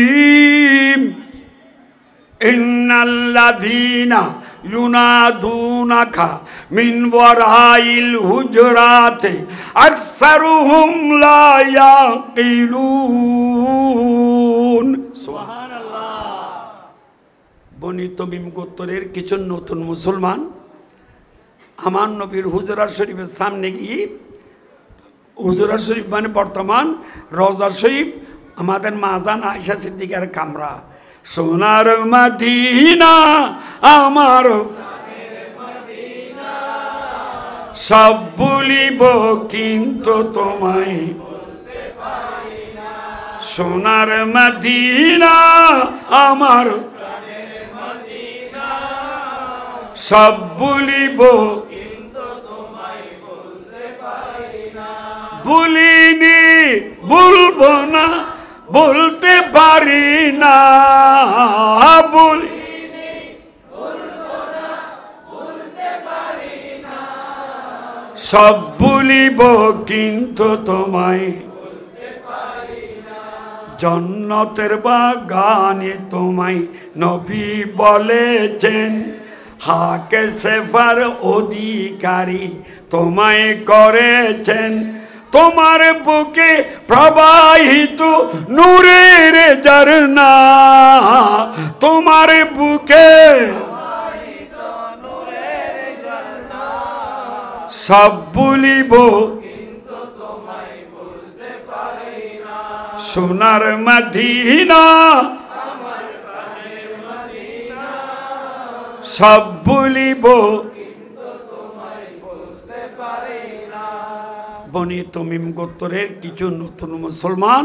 ইন্নাল্লাযীনা ইউনাদুনাকা মিন ওয়ারাইল হুজুরাতি আকসারুহুম লা ইয়াকিলুন। সুবহানাল্লাহ। বনি তমিম গোত্রের কিছু নতুন মুসলমান আমার নবীর হুজরা শরীফের সামনে গিয়ে, হুজরা শরীফ মানে বর্তমান রওজা শরীফ, আমাদের মাজান আয়েশা সিদ্দিকার কামরা, সোনার মদিনা আমার সব বলিব কিন্তু তোমায় সোনার মদিনা আমার সব বলিব বলিনি বলবো না বলতে পারি না, বলিনি সব ভুলিব কিন্তু তোমায় জন্নতের বাগানে তোমায় নবী বলেছেন হাকে সেফার অধিকারী তোমায় করেছেন তোমার বুকে প্রবাহিত নূরের ঝরনা তোমার বুকে সব ভুলিব সোনার মদিনা সব ভুলিব বনি তমিম গোত্রের কিছু নতুন মুসলমান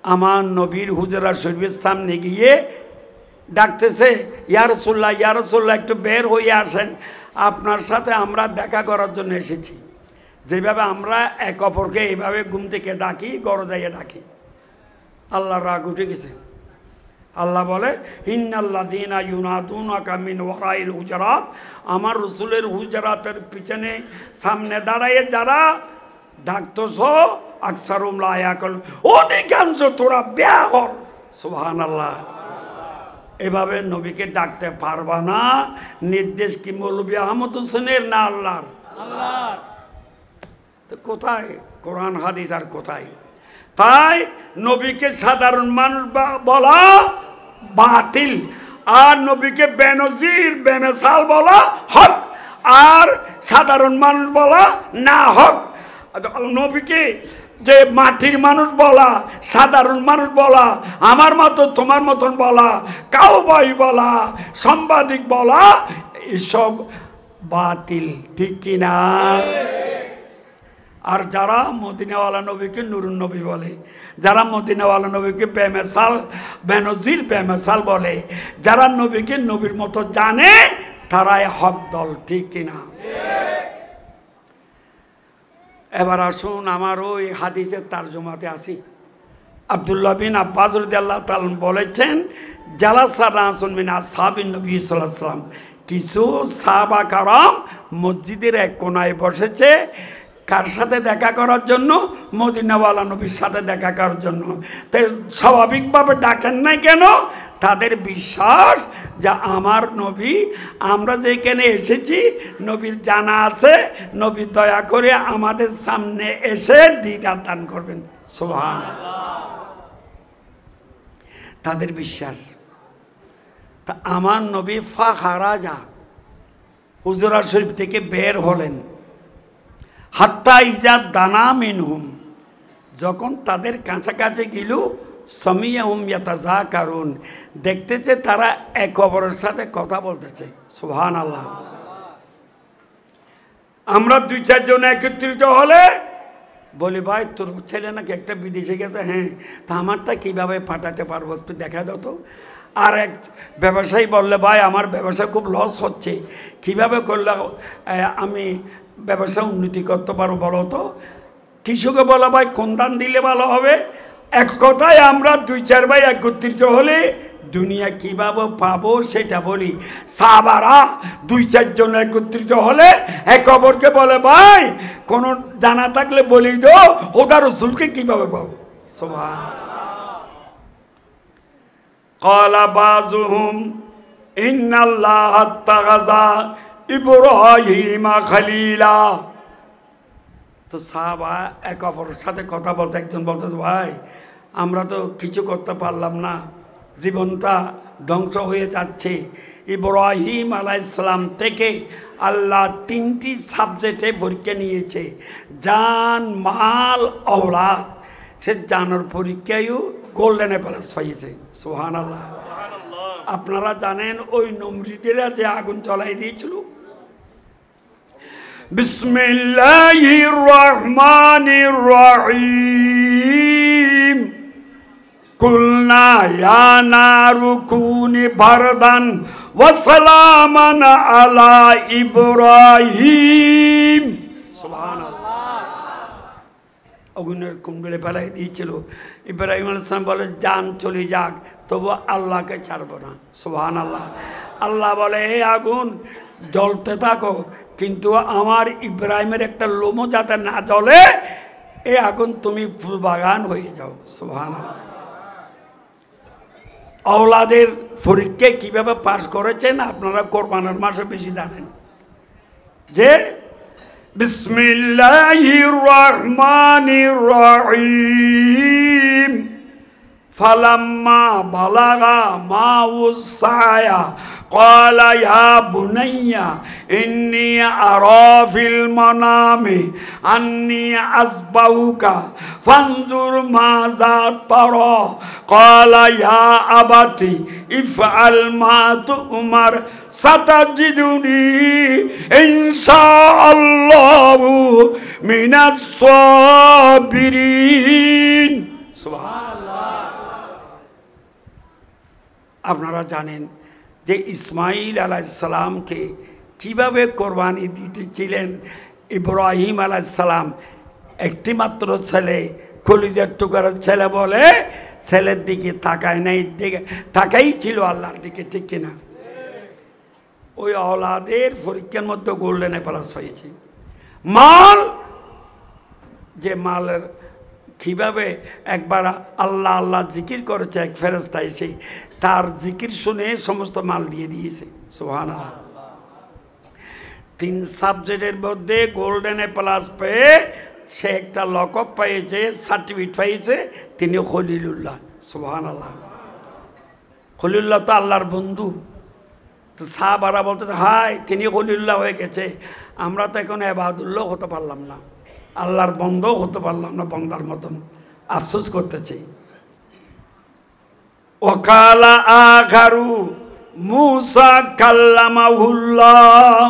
আমার নবীর হুজরা শরীফের সামনে গিয়ে ডাকতেছে ইয়া রাসূলুল্লাহ একটু বের হয়ে আসেন আপনার সাথে আমরা দেখা করার জন্য এসেছি যেভাবে আমরা এক অপরকে এইভাবে ঘুম থেকে ডাকি গরজাইয়ে ডাকি আল্লাহর রাগ উঠে গেছে আল্লাহ বলে ইন্নাল্লাযীনা ইউনাদুনাকা মিন ওয়ারাইল হুজরাত আমার রাসূলের হুজরাতের পিছনে সামনে দাঁড়ায়ে যারা ডাকতেছ আকসারুম লা ইয়াকুল অধিকাংশ তোরা বেয়াকল সুবহানাল্লাহ এভাবে নবীকে ডাকতে পারবা না নির্দেশ কি মৌলভী আহমদ হোসেনের না আল্লাহর তো কোথায় কোরআন হাদিস আর কোথায় তাই নবীকে সাধারণ মানুষ বলা বাতিল আর নবীকে বেনজির বেমেসাল বলা হক আর সাধারণ মানুষ বলা না হক নবীকে যে মাটির মানুষ বলা সাধারণ মানুষ বলা আমার মতো তোমার মতন বলা কাউবয় বলা সাংবাদিক বলা এসব বাতিল ঠিক কিনা আর যারা মদিনাওয়ালা নবীকে নুরুন নবী বলে যারা মদিনাওয়ালা নবীকে বেমেসাল বেনজির বেমেসাল বলে যারা নবীকে নবীর মতো জানে তারাই হক দল ঠিক কিনা এবার আসুন আমার ওই হাদিসের তারজমাতে আসি আব্দুল্লাহ বিন আব্বাস রাদিয়াল্লাহু তাআলা বলেছেন জালাসা রাসূল মিন আসহাবিন নবী সাল্লাল্লাহু আলাইহি ওয়াসাল্লাম কিছু সাহাবা کرام মসজিদের এক কোণায় বসেছে কার সাথে দেখা করার জন্য মদিনাওয়ালা নবীর সাথে দেখা করার জন্য তাই স্বাভাবিকভাবে ডাকেন নাই কেন তাদের বিশ্বাস যে আমার নবী আমরা যেখানে এসেছি নবীর জানা আছে নবী দয়া করে আমাদের সামনে এসে দিদার দান করবেন সুবহানাল্লাহ তাদের বিশ্বাস তা আমার নবী ফাখারাজা হুজরা শরীফ থেকে বের হলেন হাত্তা ইজা দানা মিনহুম যখন তাদের কাছাকাছি গেল সামিয়াহুম ইয়াতাযাকারুন দেখতেছে তারা এক অপরের সাথে কথা বলতেছে সুবহানাল্লাহ আমরা দুই চারজন একত্রিত হলে বলি ভাই তোর ছেলে নাকি একটা বিদেশে গেছে হ্যাঁ তা আমারটা কীভাবে পাঠাতে পারবো একটু দেখা দাও তো আর এক ব্যবসায়ী বললে ভাই আমার ব্যবসা খুব লস হচ্ছে কীভাবে করলে আমি ব্যবসা উন্নতি করতে পারো বলো তো কৃষকে বলা ভাই কোন দান দিলে ভালো হবে এক কথায় আমরা দুই চার ভাই একত্রিত হলে দুনিয়া কীভাবে পাবো সেটা বলি সাহাবারা দুই চারজন একত্রিত হলে এক অপরকে বলে ভাই কোনো জানা থাকলে বলি দাও খোদা রাসূলকে কীভাবে পাবো সুবহানাল্লাহ ক্বালা বাযুহুম ইন্নাল্লাহা আত্তাখাযা ইব্রাহিমা খলিলা তো সাহাবা এক অপরের সাথে কথা বলতে একজন বলতেছে ভাই আমরা তো কিছু করতে পারলাম না জীবনটা ধ্বংস হয়ে যাচ্ছে ইব্রাহিম আলাইহিস সালাম থেকে আল্লাহ তিনটি সাবজেক্টে পরীক্ষা নিয়েছে জান মাল औलाद সে জানের পরীক্ষায়ও গোল্ডেন অ্যাপেলস পাইছে সুবহানাল্লাহ আপনারা জানেন ওই নমরুদেরা যে আগুন জ্বালাই দিয়েছিল বিসমিল্লাহির রহমানির রহিম কুলনা ইয়া নারু কুনি বারদান ওয়া সালামান আলা ইব্রাহিম সুবহানাল্লাহ আগুনের কুণ্ডলে ফেলাই দিয়েছিল ইব্রাহিম আলাইহিস সালাম বলে জান চলে যাক তবু আল্লাহকে ছাড়বো না সুবহানাল্লাহ আল্লাহ বলে হে আগুন জ্বলতে থাকো কিন্তু আমার ইব্রাহিমের একটা লোমও যাতে না জ্বলে, এই আগুন তুমি ফুল বাগান হয়ে যাও। সুবহানাল্লাহ। আওলাদের পরীক্ষায় কিভাবে পাশ করেছেন আপনারা কোরবানের মাসে বেশি জানেন। যে বিসমিল্লাহির রহমানির রহিম ফালাম্মা বালাগা মাউস সায়া قال يا بني إني أرى في المنام أني أذبحك فانظر ماذا ترى قال يا أبت افعل ما تؤمر ستجدني إن شاء الله من الصابرين سبحان الله। আপনারা জানেন যে ইসমাইল আলাইহিসসালামকে কিভাবে কোরবানি দিতেছিলেন ইব্রাহিম আলাইহিসসালাম। একটি মাত্র ছেলে, কলিজার টুকরার ছেলে বলে ছেলের দিকে তাকায় নাই, দিকে তাকাই ছিল আল্লাহর দিকে, ঠিক কিনা? ওই আওলাদের পরীক্ষার মধ্যে গোল্ডেন প্লাস হয়েছে। মাল, যে মালের কিভাবে একবার আল্লাহ আল্লাহ জিকির করেছে, এক ফেরেশতা এসে তার জিকির শুনে সমস্ত মাল দিয়ে দিয়েছে। সুবহানাল্লাহ। 3 সাবজেক্টের মধ্যে গোল্ডেন প্লাস পেয়ে সে একটা লকব পেয়েছে, সার্টিফিকেট পেয়েছে, তিনি খলিলুল্লাহ। সুবহানাল্লাহ। খলিলুল্লাহ তো আল্লাহর বন্ধু। তো সাহাবারা বলতে হাই তিনি খলিলুল্লাহ হয়ে গেছে, আমরা তো এখন ইবাদুল্লাহ হতে পারলাম না, আল্লাহর বন্ধ হতে পারলাম না, বন্দার মতন আফসোস করতেছে। ওয়াকালা আখারু মুসা কাল্লামাহুল্লাহ,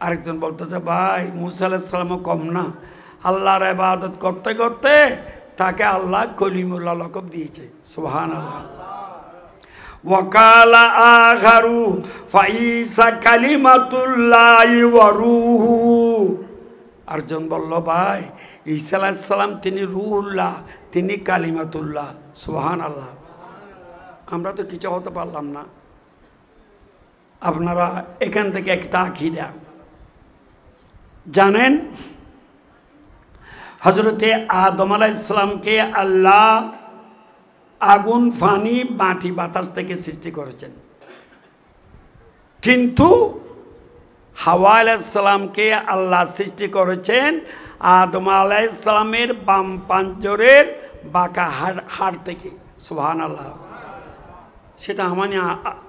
আরেকজন বলতেছে ভাই মুসা আলাইহিস সালামও কম না, আল্লাহর ইবাদত করতে করতে তাকে আল্লাহ কলিমুল্লাহ লকব দিয়েছে। সুবহানাল্লাহ। ওয়াকালা আখারু ফাইসা কালিমাতুল্লাহি ওয়া রূহু, আরেকজন বলল ভাই ঈসা আলাইহিস সালাম তিনি রূহুল্লাহ, তিনি কালিমাতুল্লাহ। সুবহানাল্লাহ। আমরা তো কিছু হতে পারলাম না। আপনারা এখান থেকে একটা আকীদা জানেন, হযরতে আদম আলাইহিস সালামকে আল্লাহ আগুন, পানি, মাটি, বাতাস থেকে সৃষ্টি করেছেন, কিন্তু হাওয়া আলাইহিস সালামকে আল্লাহ সৃষ্টি করেছেন আদম আলাইহিস সালামের বাম পাঞ্জরের বাঁকা হাড় থেকে। সুবহানাল্লাহ। সেটা মানে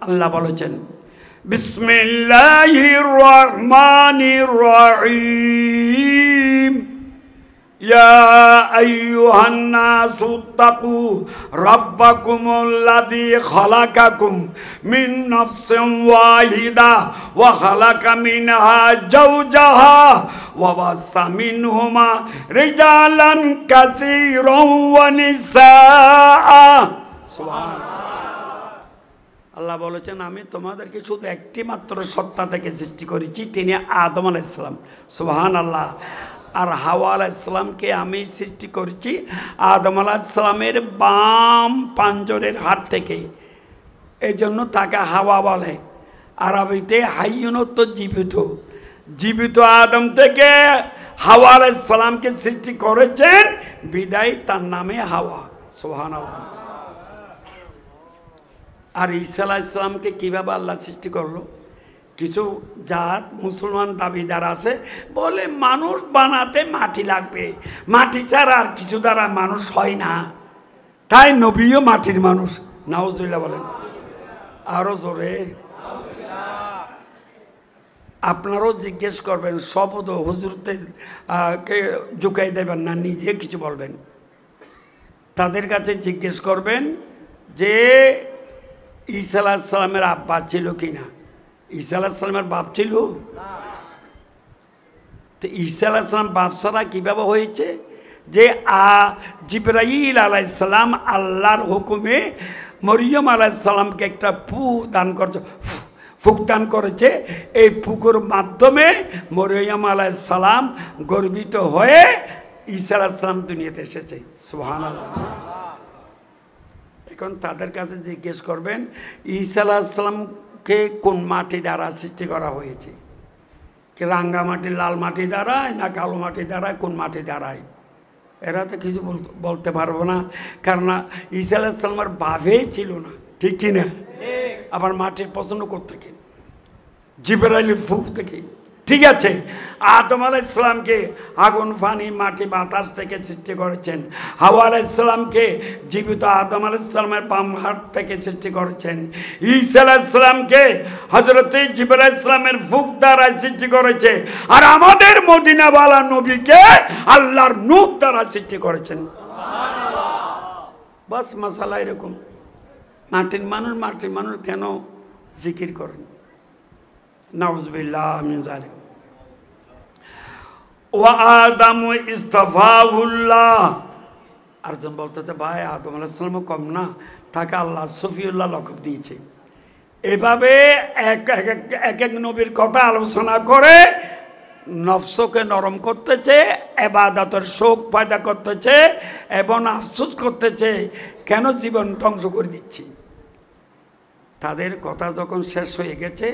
আল্লাহ বলেছেন বিসমিল্লাহির রহমানির রহিম ইয়া আইয়ুহান নাসু তাকু রাব্বাকুমুল্লাযী খালাকাকুম মিন নাফসিন ওয়াহিদা ওয়া খালাকা মিনহা যাওজাহা ওয়া বাসসা মিনহুমা রিজালান কাসীরান ওয়া নিসাআ। সুবহানাল্লাহ। আল্লাহ বলেছেন আমি তোমাদেরকে শুধু একটি মাত্র সত্তা থেকে সৃষ্টি করেছি, তিনি আদম আলাইহিস সালাম। সুবহানাল্লাহ। আর হাওয়া আলাইহিস সালামকে আমি সৃষ্টি করেছি আদম আলাইহিস সালামের বাম পাঞ্জরের হাড় থেকে, এই জন্য তাকে হাওয়া বলে। আরবিতে হাইয়ুনত জীবিত, জীবিত আদম থেকে হাওয়া আলাইহিস সালামকে সৃষ্টি করেছেন, বিদায় তার নামে হাওয়া। সুবহানাল্লাহ। আর ঈসা আলাইহিস সালামকে কীভাবে আল্লাহ সৃষ্টি করলো? কিছু জাত মুসলমান দাবিদার আছে, বলে মানুষ বানাতে মাটি লাগবে, মাটি ছাড়া আর কিছু দ্বারা মানুষ হয় না, তাই নবীও মাটির মানুষ। নাউজুবিল্লাহ বলেন। আরো জোরে। আপনারাও জিজ্ঞেস করবেন, শপথ হুজুরতে কে ঝুঁকাই দেবেন না, নিজে কিছু বলবেন। তাদের কাছে জিজ্ঞেস করবেন যে ঈসা আলাইহিস সালামের আব্বা ছিল কিনা। ঈসা আলাইহিস সালামের বাপ ছিল? তো ঈসা আলাইহিস সালাম বাপ ছাড়া কীভাবে হয়েছে? যে জিবরাইল আলাইহিস সালাম আল্লাহর হুকুমে মরিয়ম আলাইহিস সালামকে একটা ফুক দান করেছে, এই ফুকের মাধ্যমে মরিয়ম আলাইহিস সালাম গর্বিত হয়ে ঈসা আলাইহিস সালাম দুনিয়াতে এসেছে। সুবহানাল্লাহ। এখন তাদের কাছে জিজ্ঞেস করবেন ঈসা আলাইহিস সালামকে কোন মাটি দ্বারা সৃষ্টি করা হয়েছে? রাঙ্গা মাটি লাল মাটি দাঁড়ায় না কালো মাটি দাঁড়ায়, কোন মাটি দাঁড়ায় এরা তো কিছু বলতে পারবো না, কারণ ঈসা আলাইহিস সালামের ভাবেই ছিল না, ঠিক কিনা? আবার মাটির পছন্দ করতে কি জিবরাইলের ফুঁক থেকে, ঠিক আছে। আদম আলাইহিস সালামকে আগুন পানি মাটি বাতাস থেকে সৃষ্টি করেছেন, হাওয়া আলাইহিস সালামকে জীবিত আদম আলাইহিস সালামের বাম হাত থেকে সৃষ্টি করেছেন, ঈসা আলাইহিস সালামকে হযরত জিবরাইল আলাইহিস সালামের ফুঁক দ্বারা সৃষ্টি করেছে, আর আমাদের মদিনাওয়ালা নবীকে আল্লাহর নূর দ্বারা সৃষ্টি করেছেন। সুবহানাল্লাহ। বাস মাসালা এরকম। মাটির মানুষ কেন জিকির করেন? নাউযুবিল্লাহ মিন যালিক। ওয়া আদম ইস্তাফাহুল্লাহ। আরজন বলতেছে ভাই আদম আলাইহিস সালাম কম না, তাকে আল্লাহ সফিউল্লাহ লকব দিয়েছে। এভাবে এক এক নবীর কথা আলোচনা করে নফসকে নরম করতেছে, ইবাদতের শোক পয়দা করতেছে এবং আফসোস করতেছে কেন জীবন ধ্বংস করে দিচ্ছি। তাদের কথা যখন শেষ হয়ে গেছে,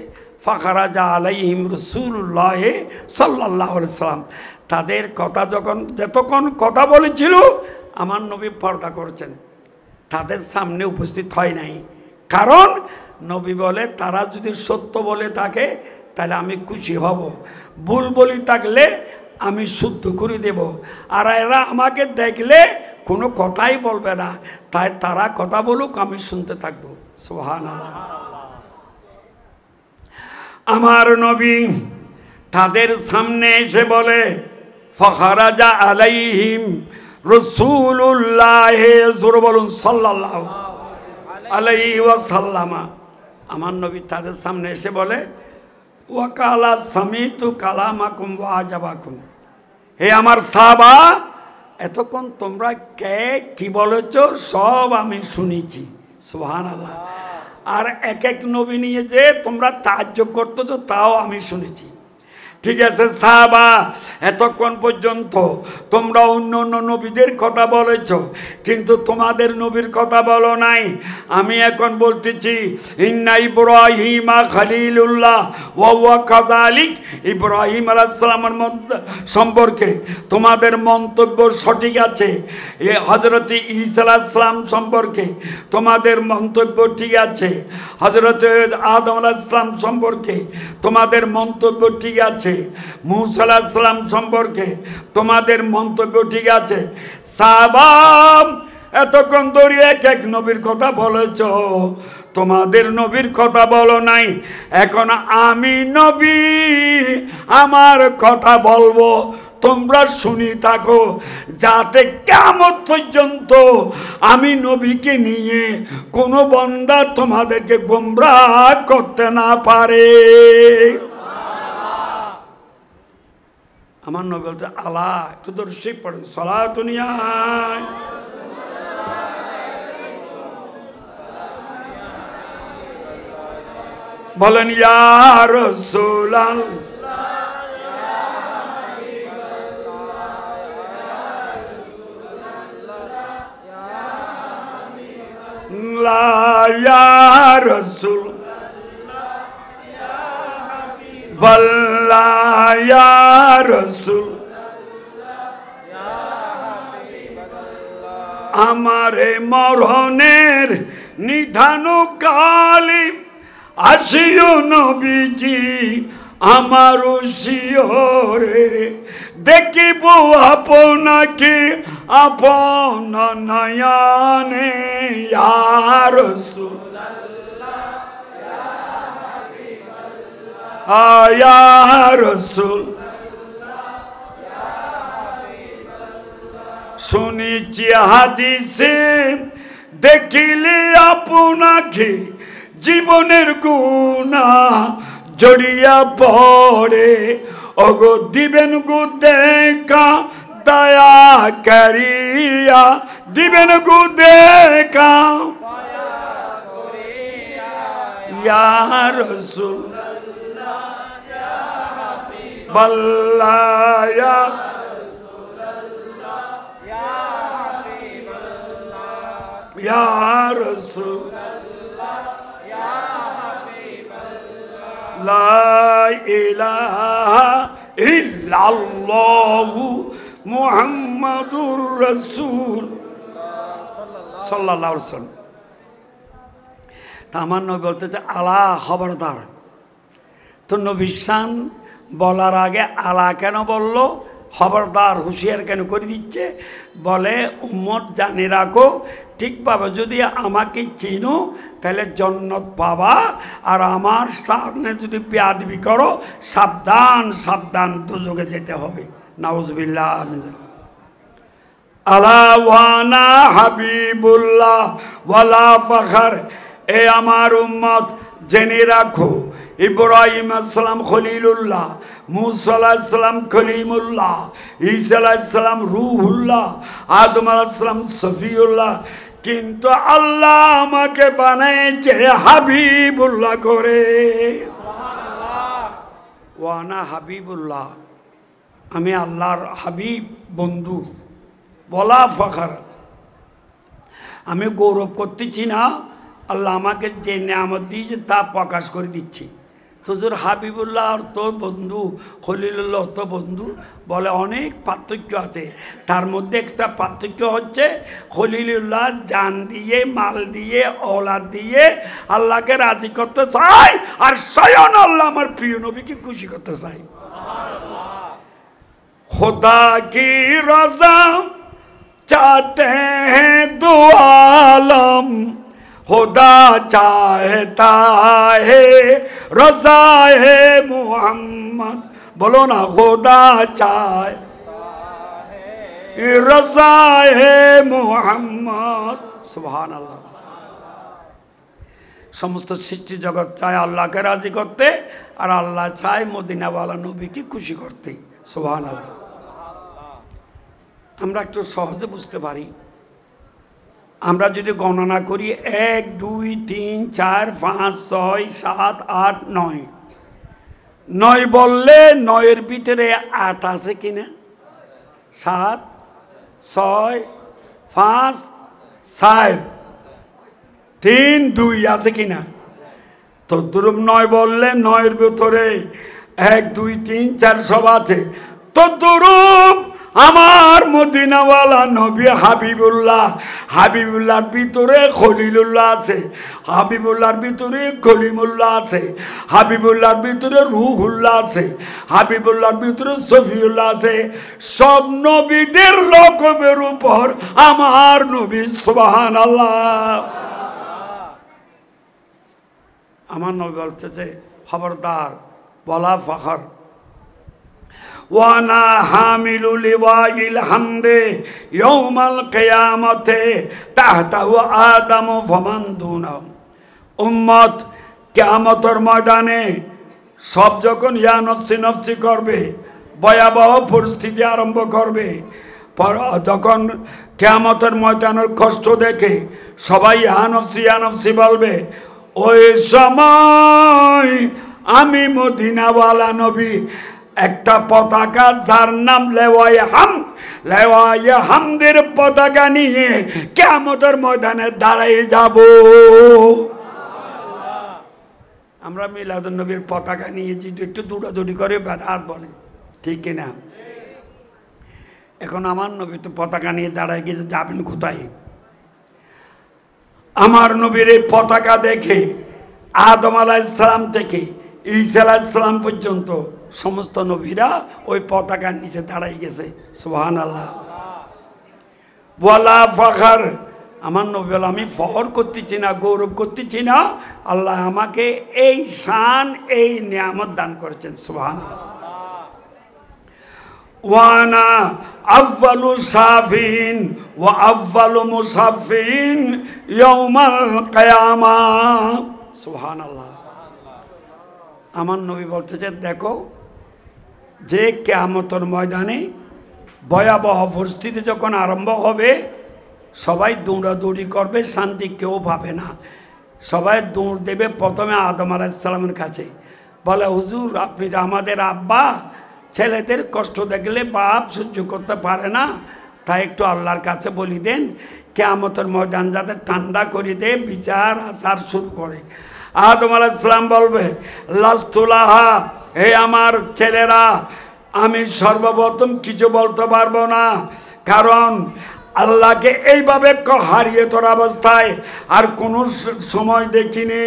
ফাখারাজা আলাইহিম রাসূলুল্লাহ সাল্লাল্লাহু আলাইহি সাল্লাম, তাদের কথা যতক্ষণ কথা বলেছিল আমার নবী পর্দা করেছেন, তাদের সামনে উপস্থিত হয় নাই। কারণ নবী বলে তারা যদি সত্য বলে থাকে তাহলে আমি খুশি হব, ভুল বলি থাকলে আমি শুদ্ধ করে দেব, আর এরা আমাকে দেখলে কোনো কথাই বলবে না, তাই তারা কথা বলুক আমি শুনতে থাকবো। সুবহানাল্লাহ। আমার নবী তাদের সামনে এসে বলে ফাখারাজা আলাইহিম রাসূলুল্লাহ, জোরে বলুন সাল্লাল্লাহু আলাইহি ওয়াসাল্লাম। আমার নবী তাদের সামনে এসে বলে ওয়াকালা সামিতু কালামাকুম ওয়া আজাবাকুম, হে আমার সাহাবা এতক্ষণ তোমরা কে কি বলেছ সব আমি শুনেছি। সুবহানাল্লাহ। আর এক এক নবী নিয়ে যে তোমরা তাজ্জব করতেছ তাও আমি শুনেছি। ঠিক আছে সাহাবা, এতক্ষণ পর্যন্ত তোমরা অন্য অন্য নবীদের কথা বলেছ, কিন্তু তোমাদের নবীর কথা বলো নাই। আমি এখন বলতেছি ইন্না ইব্রাহিমা খলিলুল্লাহ ওয়া হুয়া কাযালিক, ইব্রাহিম আলাইহিস সালামের সম্পর্কে তোমাদের মন্তব্য সঠিক আছে, হযরত ঈসা আলাইহিস সালাম সম্পর্কে তোমাদের মন্তব্য ঠিক আছে, হযরত আদম আলাইহিস সালাম সম্পর্কে তোমাদের মন্তব্য ঠিক আছে, মুসা আলাইহিস সালাম সম্পর্কে তোমাদের মন্তব্য ঠিক আছে। সাহাবা এতক্ষণ ধরে এক এক নবীর কথা বলেছ, তোমাদের নবীর কথা বলো নাই। এখন আমি নবী আমার কথা বলবো, তোমরা শুনি থাকো, যাতে কিয়ামত পর্যন্ত আমি নবীকে নিয়ে কোনো বান্দা তোমাদেরকে গোমরাহ করতে না পারে। আমার নবী বলতে আলা একটু দর্শক পড়েন সালাতুন ইয়া বলেন ইয়া রাসূলুল্লাহ ইয়া রাসূল বল্লাহ ইয়া রাসূল আমারে মরণের নিধান কালে আসিও নবীজি আমার শিয়রে, দেখিব আপনাকে আপন নয়নে ইয়া রাসূল ইয়া রাসূল। শুনেছি হাদিসে দেখিলে আপনাকে জীবনের গুনাহ জড়িয়া পড়ে, ওগো দিবেন গো দেখা দয়া করিয়া, দিবেন গো দেখা ইয়া রাসূল বল্লাহ ইয়া ইয়া রাসূল লা ইলাহা ইল্লাল্লাহু মুহাম্মাদুর রাসূল সাল্লাল্লাহু আলাইহি ওয়াসাল্লাম। তা আমার নবী বলতেছে আলা খবরদার। তো নবীর শান বলার আগে আলা কেন বলল, খবরদার হুঁশিয়ার কেন করে দিচ্ছে? বলে উম্মত জানে রাখো, ঠিকভাবে যদি আমাকে চিনো তাহলে জান্নাত পাবা, আর আমার সামনে যদি বেয়াদবি করো সাবধান সাবধান দুজকে যেতে হবে। নাউজুবিল্লাহ। আলা ওয়ানা হাবিবুল্লাহ ওয়ালা ফখর। এ আমার উম্মত জেনে রাখো, ইব্রাহিম আসসালাম খলিলুল্লাহ, মুসা আলাইহিস সালাম কলিমুল্লাহ, ঈসা আলাইহিস সালাম রূহুল্লাহ, আদম আলাইহিস সালাম সফিউল্লাহ, কিন্তু আল্লাহ আমাকে বানাইছে হাবিবুল্লাহ করে। ওয়ানা হাবিবুল্লাহ, আমি আল্লাহর হাবিব বন্ধু। বলা ফখর, আমি গৌরব করতেছি না, আল্লাহ আমাকে যে নিয়ামত দিয়েছে তা প্রকাশ করে দিচ্ছি। তোর হাবিবুল্লাহ আর তোর বন্ধু খলিলুল্লাহ তো বন্ধু, বলে অনেক পার্থক্য আছে। তার মধ্যে একটা পার্থক্য হচ্ছে খলিলুল্লাহ জান দিয়ে মাল দিয়ে ওলাদ দিয়ে আল্লাহকে রাজি করতে চাই, আর স্বয়ং আল্লাহ আমার প্রিয় নবীকে খুশি করতে চাই। खुदा की रज़ा चाहते हैं दो आलम, खुदा चाहता है रज़ा है मोहम्मद। बोलो ना, खुदा चाहे रज़ा है मोहम्मद। सुभान अल्लाह। समस्त सृष्टि जगत चाहे अल्लाह के राजी करते, और अल्लाह चाहे मदीना वाला नबी की खुशी करते। सुभान अल्लाह। আমরা একটু সহজে বুঝতে পারি। আমরা যদি গণনা করি 1 2 3 4 5 6 7 8 9, 9 বললে 9-এর ভিতরে 8 আছে কিনা? 7 6 5 4 3 2 আছে কিনা? তো দুরুম 9 বললে 9-এর ভিতরে 1 2 3 4 সব আছে। তো দুরুম আমার মদিনাওয়ালা নবী হাবিবুল্লাহ, হাবিবুল্লাহর ভিতরে খলিলুল্লাহ আছে, হাবিবুল্লাহর ভিতরে কলিমুল্লাহ আছে, হাবিবুল্লাহর ভিতরে রূহুল্লাহ আছে, হাবিবুল্লাহর ভিতরে সফিউল্লাহ আছে। সব নবীদের লকবের উপর আমার নবী। সুবহানাল্লাহ। আমার নবী বলতেছে খবরদার, বলা ফখর। ওয়ানা হামিলু লিওয়াইল হামদে ইয়াউমাল কিয়ামতে তাহতাহু আদম ফামান দুনাহু। উম্মত কিয়ামতের ময়দানে সব যখন ইয়া নফসি নফসি করবে, ভয়াবহ পরিস্থিতি আরম্ভ করবে, যখন কিয়ামতের ময়দানের কষ্ট দেখে সবাই ইয়া নফসি বলবে, ওই সময় আমি মদিনাওয়ালা নবী একটা পতাকা যার নাম লেওয়ায়ে হামদ, লেওয়ায়ে হামদের পতাকা নিয়ে কিয়ামতের ময়দানে দাঁড়িয়ে যাব। আমরা মিলাদুন নবীর পতাকা নিয়ে যদি একটু দৌড়াদৌড়ি করে বেদাত বলে, ঠিক কিনা? এখন আমার নবী তো পতাকা নিয়ে দাঁড়ায় গেছে, যাবেন কোথায়? আমার নবীর এই পতাকা দেখে আদম আলাইহিস সালাম থেকে ঈসা আলাইহিস সালাম পর্যন্ত সমস্ত নবীরা ওই পতাকার নিচে দাঁড়াই গেছে। সুবহানাল্লাহ। ওয়ালা ফখর। আমার নবী বলে আমি ফখর করতেছি না, গৌরব করতেছি না, আল্লাহ আমাকে এই শান এই নিয়ামত দান করেছেন। সুবহানাল্লাহ। ওয়ানা আউয়ালু সাফিন ওয়া আউয়ালু মুসাফিন ইয়াউমাল কিয়ামাহ। সুবহানাল্লাহ। আমার নবী বলতেছে দেখো, যে কিয়ামতের ময়দানে ভয়াবহ পরিস্থিতি যখন আরম্ভ হবে, সবাই দৌড়াদৌড়ি করবে, শান্তি কেউ পাবে না। সবাই দৌড় দেবে প্রথমে আদম আলাইহিস সালামের কাছে, বলে হুজুর আপনি তো আমাদের আব্বা, ছেলেদের কষ্ট দেখলে বাপ সহ্য করতে পারে না, তাই একটু আল্লাহর কাছে বলি দেন কিয়ামতের ময়দান যাতে ঠান্ডা করে দেয়, বিচার আচার শুরু করে। আদম আলাইহিস সালাম বলবে লাস্তুলাহা, হে আমার ছেলেরা, আমি সর্বপ্রথম কিছু বলতে পারবো না, কারণ আল্লাহকে এইভাবে হারিয়ে তোর অবস্থায় আর কোনো সময় দেখিনি।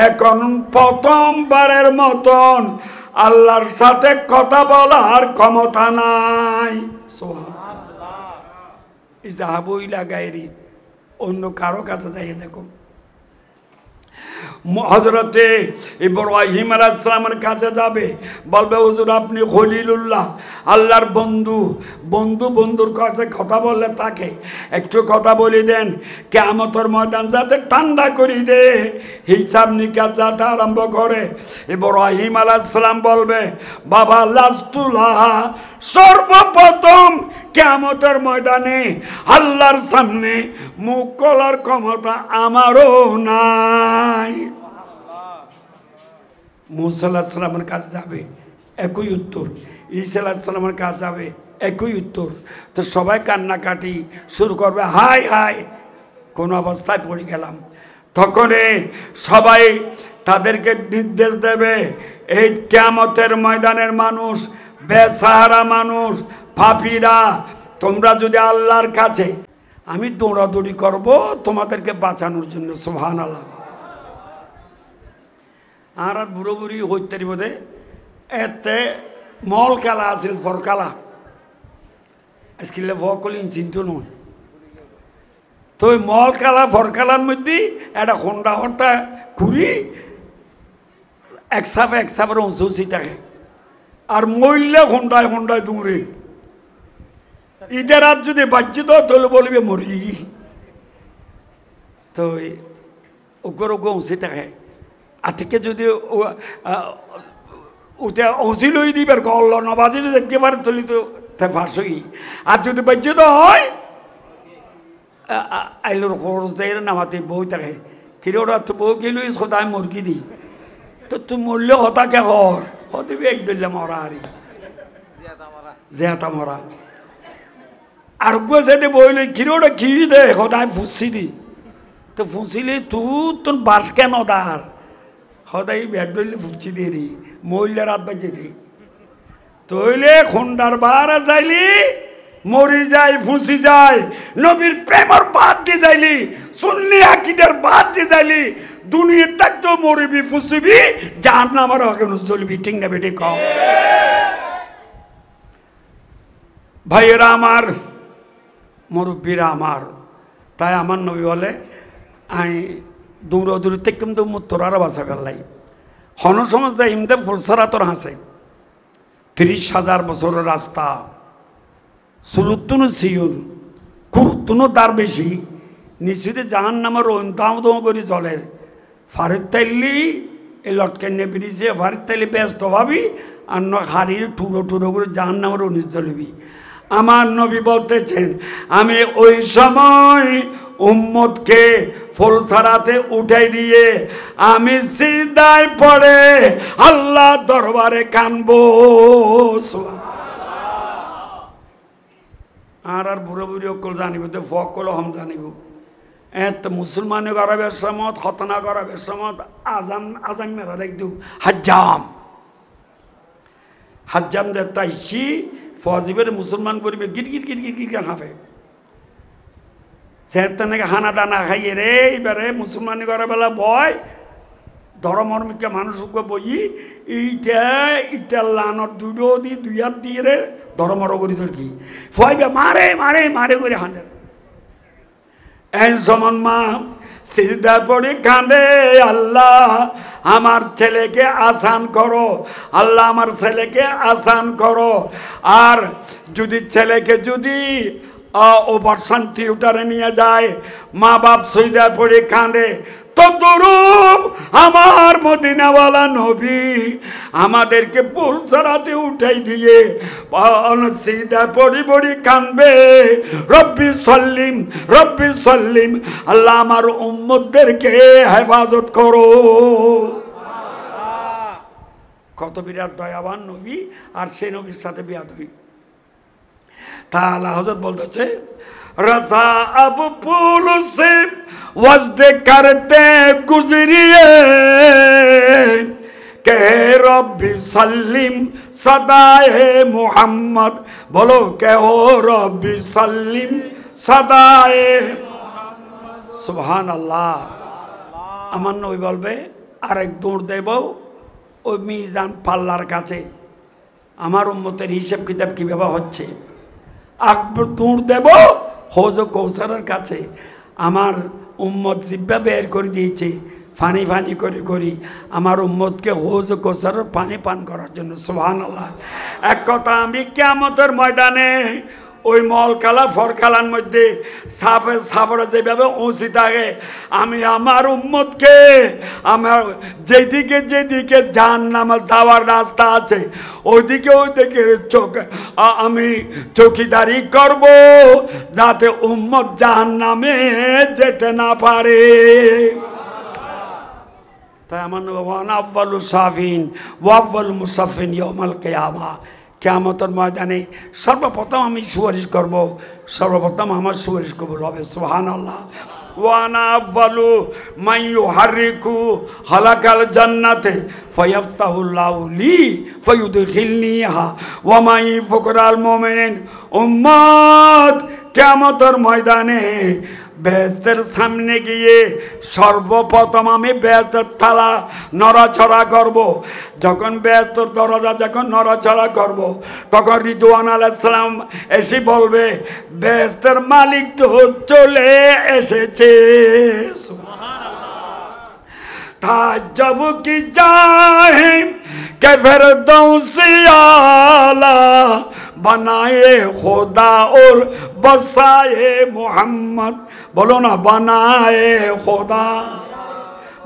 এখন প্রথমবারের মতন আল্লাহর সাথে কথা বলার ক্ষমতা নাই। ইজাহাবুইলা গায়রি, অন্য কারো কাছে যাইয়ে দেখো। হযরতে ইব্রাহিম আলাইহিস সালামের কাছে যাবে, বলবে হুজুর আপনি খলিলুল্লাহ, আল্লাহর বন্ধু। বন্ধুর কাছে কথা বললে তাকে একটু কথা বলি দেন, কিয়ামতের ময়দান যাতে ঠান্ডা করে দে, হিসাব নিকাশ যাতে আরম্ভ করে। ইব্রাহিম আলাইহিস সালাম বলবে বাবা লাস্তুলাহ, সর্বপ্রথম কিয়ামতের ময়দানে আল্লাহর সামনে মুখ খোলার ক্ষমতা আমারও নাই। মুসা আলাইহিস সালামের কাছে যাবে, একই উত্তর। ঈসা আলাইহিস সালামের কাছে যাবে, একই উত্তর। তো সবাই কান্নাকাটি শুরু করবে, হাই হাই কোন অবস্থায় পড়ে গেলাম। তখন সবাই তাদেরকে নির্দেশ দেবে, এই কিয়ামতের ময়দানের মানুষ, বেসাহারা মানুষ, পাপীরা, তোমরা যদি আল্লাহর কাছে, আমি দৌড়াদৌড়ি করব তোমাদেরকে বাঁচানোর জন্য। সুবহানাল্লাহ। আর বুড়ো বুড়ি হইতে বোধে এতে মল খেলা আছিল, ফরকালা আজকাল ফকলি চিন্তু নয়। তো ওই মল খেলা ফরকালার মধ্যে একটা হোন্ডা হট্টা ঘুরি একসাপের উঁচি থাকে, আর মরলে হোন্ডায় দৌড়ে। ঈদের রাত যদি বাজ্য তো তাহলে বলবে মরি। তো ওগর উঁচি থাকে, আর থেকে যদি ওটা উঁচি লই দিবার গল্ল নবাজি যদি দেখতে পারে তলি তো ফাঁসই। আর যদি বাজ্য তো হয় আইলোর খরচ দেয় নামাতে বই থাকে, কিরে ওরা তো বউ গেল সদায় মুরগি দি, তো তুই মরলে হতাকে হর হদিবি এক ডলে মরা আরে জেহাতা মরা। আর যেতে বইলে কিরে ওটা কি দে সদায় ফুসি দি, তো ফুসিলে তোর বাস কেন দার সদায় ব্যাট ডলে ফুচি দিয়ে রি মরলে রাত বাজে দি। তইলে খন্ডার বার যাইলি মরি যায়, ফুসি যায়, নবীর প্রেমর বাদ দিয়ে যাইলি, সুন্নি আকীদার বাদ দিয়ে যাইলি, দুনিয়া থাকতেও মরিবি, ফুসিবি, জাহান্নামের আগুনে জ্বলবি। ঠিক না বেটি কও? ভাইয়েরা আমার, মুরব্বীরা আমার, তাই আমার নবী বলে আই দৌড়াদৌড়ি থেকে কিন্তু তোরারও বাসা ফেললাই হন সমাজ দেয় ইমদে ফুলসারা তোর হাসে 30,000 বছরের রাস্তা সুলুত্তুনু সিউল কুরুত্তুনু তার বেশি নিশ্চিত জাহান নামের দাম করি জলের ফারিদ তাইলি এই লটকে নিয়ে বেরিয়েছে, ফারিদ তাইলি ব্যস্ত ভাবি আর হাড়ির টুরো করে জাহান নামের উনিশ জ্বলবি। আমার নবী বলতেছেন আমি ওই সময় উম্মতকে ফুলসারাতে উঠাই দিয়ে আমি সিজদায় পড়ে আল্লাহ দরবারে কানবো। আর বুড়ো বুড়ি অকল জানিব তো ফকল হম জানিব। এত মুসলমানে গরাবের সমত হতনা গরাবের সমত আজাম মেরা দেখু হাজ্জাম দে তাইছি ফজিবের মুসলমান করিবে গিট গিট গিট গিট গিট হাফে সে নাকি হানা দানা খাইয়ে রে এইবারে মুসলমানি করার বেলা বয় ধর্মর্মিকা মানুষ বই ইটা লানত দুই হাত দিয়ে রে ধর্মর করি তোর কি ফয়বে মারে মারে মারে করে হাঁটে এন সমান মা সিজদা পড়ে কাঁদে আল্লাহ আমার ছেলেকে আসান করো, আল্লাহ আমার ছেলেকে আসান করো। আর যদি ছেলেকে যদি ওভারসান থিয়েটারে নিয়ে যায় মা বাপ সিজদা পড়ে কাঁদে, তদ্রূপ আমার মদিনাওয়ালা নবী আমাদেরকে ফুলসারাতে উঠাই দিয়ে সিজদা পড়ি পড়ি কাঁদবে রব্বি সাল্লিম রব্বি সাল্লিম, আল্লাহ আমার উম্মতদেরকে হেফাজত করো। কত বিরাট দয়াবান নবী, আর সেই নবীর সাথে বিয়াদবি। তাহলে হযরত বলতেছে रज़ा अब फूल से वज़्द करते गुज़रिए কে রব্বি সাল্লিম সদায়ে মুহাম্মদ, বলো কে ও রব্বি সাল্লিম সদায়ে সুবহানাল্লাহ। আমার নবী বলবে আরেক দৌড় দেব ওই মিজান পাল্লার কাছে, আমার উম্মতের হিসেব কিতাব কীভাবে হচ্ছে। আকবর দৌড় দেব হৌজ কৌসারের কাছে, আমার উম্মত জিব্বা বের করে দিয়েছে ফানি ফানি করে করি আমার উম্মতকে হৌজ কৌসারের পানি পান করার জন্য। সুবহানাল্লাহ। এক কথা আমি কিয়ামতের ময়দানে ওই মলকালা ফরকালার মধ্যে সাফরা যেভাবে উঁচি থাকে, আমি আমার উম্মতকে আমার যেদিকে জাহান্নামে যাওয়ার রাস্তা আছে ওইদিকে চোখ আমি চৌকিদারি করব, যাতে উম্মত জাহান্নামে যেতে না পারে। তাই আমার ওয়ান আউয়ালু সাফিন ওয়া আউয়ালু মুসাফিন ইয়াউমাল কিয়ামা, কিয়ামতের ময়দানে সর্বপ্রথম আমি সুপারিশ করব, সর্বপ্রথম আমার সুপারিশ কবুল হবে। সুবহানাল্লাহ। ওয়ানা আউয়ালু মান ইউহারিকু হালাকাল জান্নাতে ফায়াফতাহুল্লাহু লি ফায়ুদখিলনিহা ওয়া মান ফুকরাল মুমিনিন। উম্মত কিয়ামতের ময়দানে বেহেশতের সামনে গিয়ে সর্বপ্রথম আমি বেহেশতের তালা নড়াচড়া করব। যখন বেহেশতের দরজা যখন নড়াচড়া করব, তখন রিদওয়ান আলাইহিস সালাম এসে বলবে বেহেশতের মালিক তো চলে এসেছে। তাজ্জব কি যায় কে ফিরদৌসি আলা बनाए खुदा और बसाए मोहम्मद, बोलो ना बनाए खुदा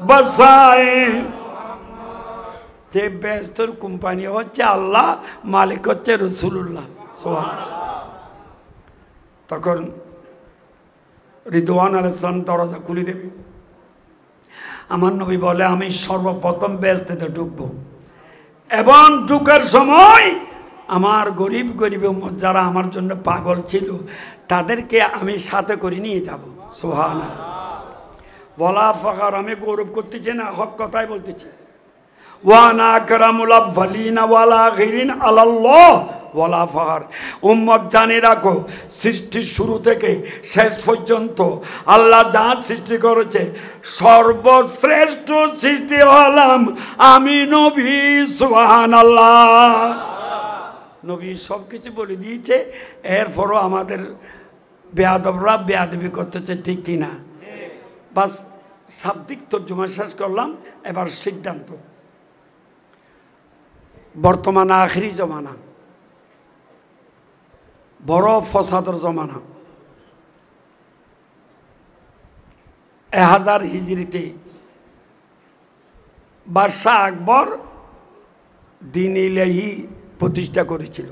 बसाए। যে বেহেশতের কোম্পানি হচ্ছে আল্লাহ, মালিক হচ্ছে রাসূলুল্লাহ। তখন রিদওয়ান আলাইহিস সালাম দরজা খুলে দেবে। আমার নবী বলে আমি সর্বপ্রথম বেহেশতে ঢুকবো, এবং ঢুকার সময় আমার গরিব উম্মত যারা আমার জন্য পাগল ছিল তাদেরকে আমি সাথে করে নিয়ে যাব। সুবহানাল্লাহ। ওয়ালা ফাখর, আমি গৌরব করতেছি না, হক কথাই বলতেছি। ওয়ানা আকরামুল আউয়ালিনা ওয়াল আখিরিন আলাল্লাহ ওয়ালা ফাখর। উম্মত জানে রাখো, সৃষ্টির শুরু থেকে শেষ পর্যন্ত আল্লাহ যা সৃষ্টি করেছে সর্বশ্রেষ্ঠ সৃষ্টি হলাম আমি নবী। সুবহানাল্লাহ। নবী সব কিছু বলে দিয়েছে, এরপরও আমাদের বেয়াদবরা বেয়াদবি করতেছে, ঠিক কিনা? বাস শাব্দিক তর্জমা শেষ করলাম, এবার সিদ্ধান্ত। বর্তমান আখিরি জমানা, বড় ফসাদর জমানা। 1000 হিজরিতে বাদশাহ আকবর দ্বীন ইলাহি প্রতিষ্ঠা করেছিল।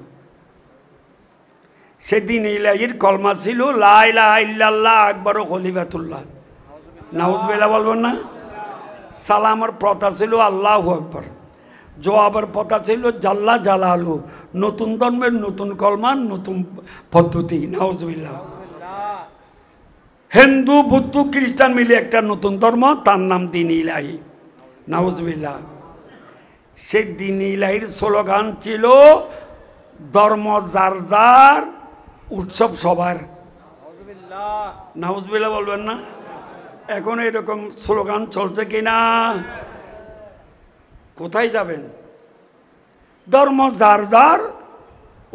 সেদিন ইলাহির কলমা ছিল লা ইলাহা ইল্লাল্লাহ আকবর খলিফাতুল্লাহ। নাউজুবিল্লাহ বলবেন না? সালামের প্রথা ছিল আল্লাহু আকবর, জবাবের প্রথা ছিল জাল্লা জালালু। নতুন ধর্মের নতুন কলমা, নতুন পদ্ধতি। নাউজুবিল্লাহ। হিন্দু বুদ্ধ খ্রিস্টান মিলে একটা নতুন ধর্ম, তার নাম দ্বীন ইলাহি। নাউজুবিল্লাহ। সেই দ্বীন ইলাহির স্লোগান ছিল ধর্ম যার যার, উৎসব সবার। নাউজুবিল্লাহ বলবেন না? এখন এরকম স্লোগান চলছে কিনা? কোথায় যাবেন? ধর্ম যার যার,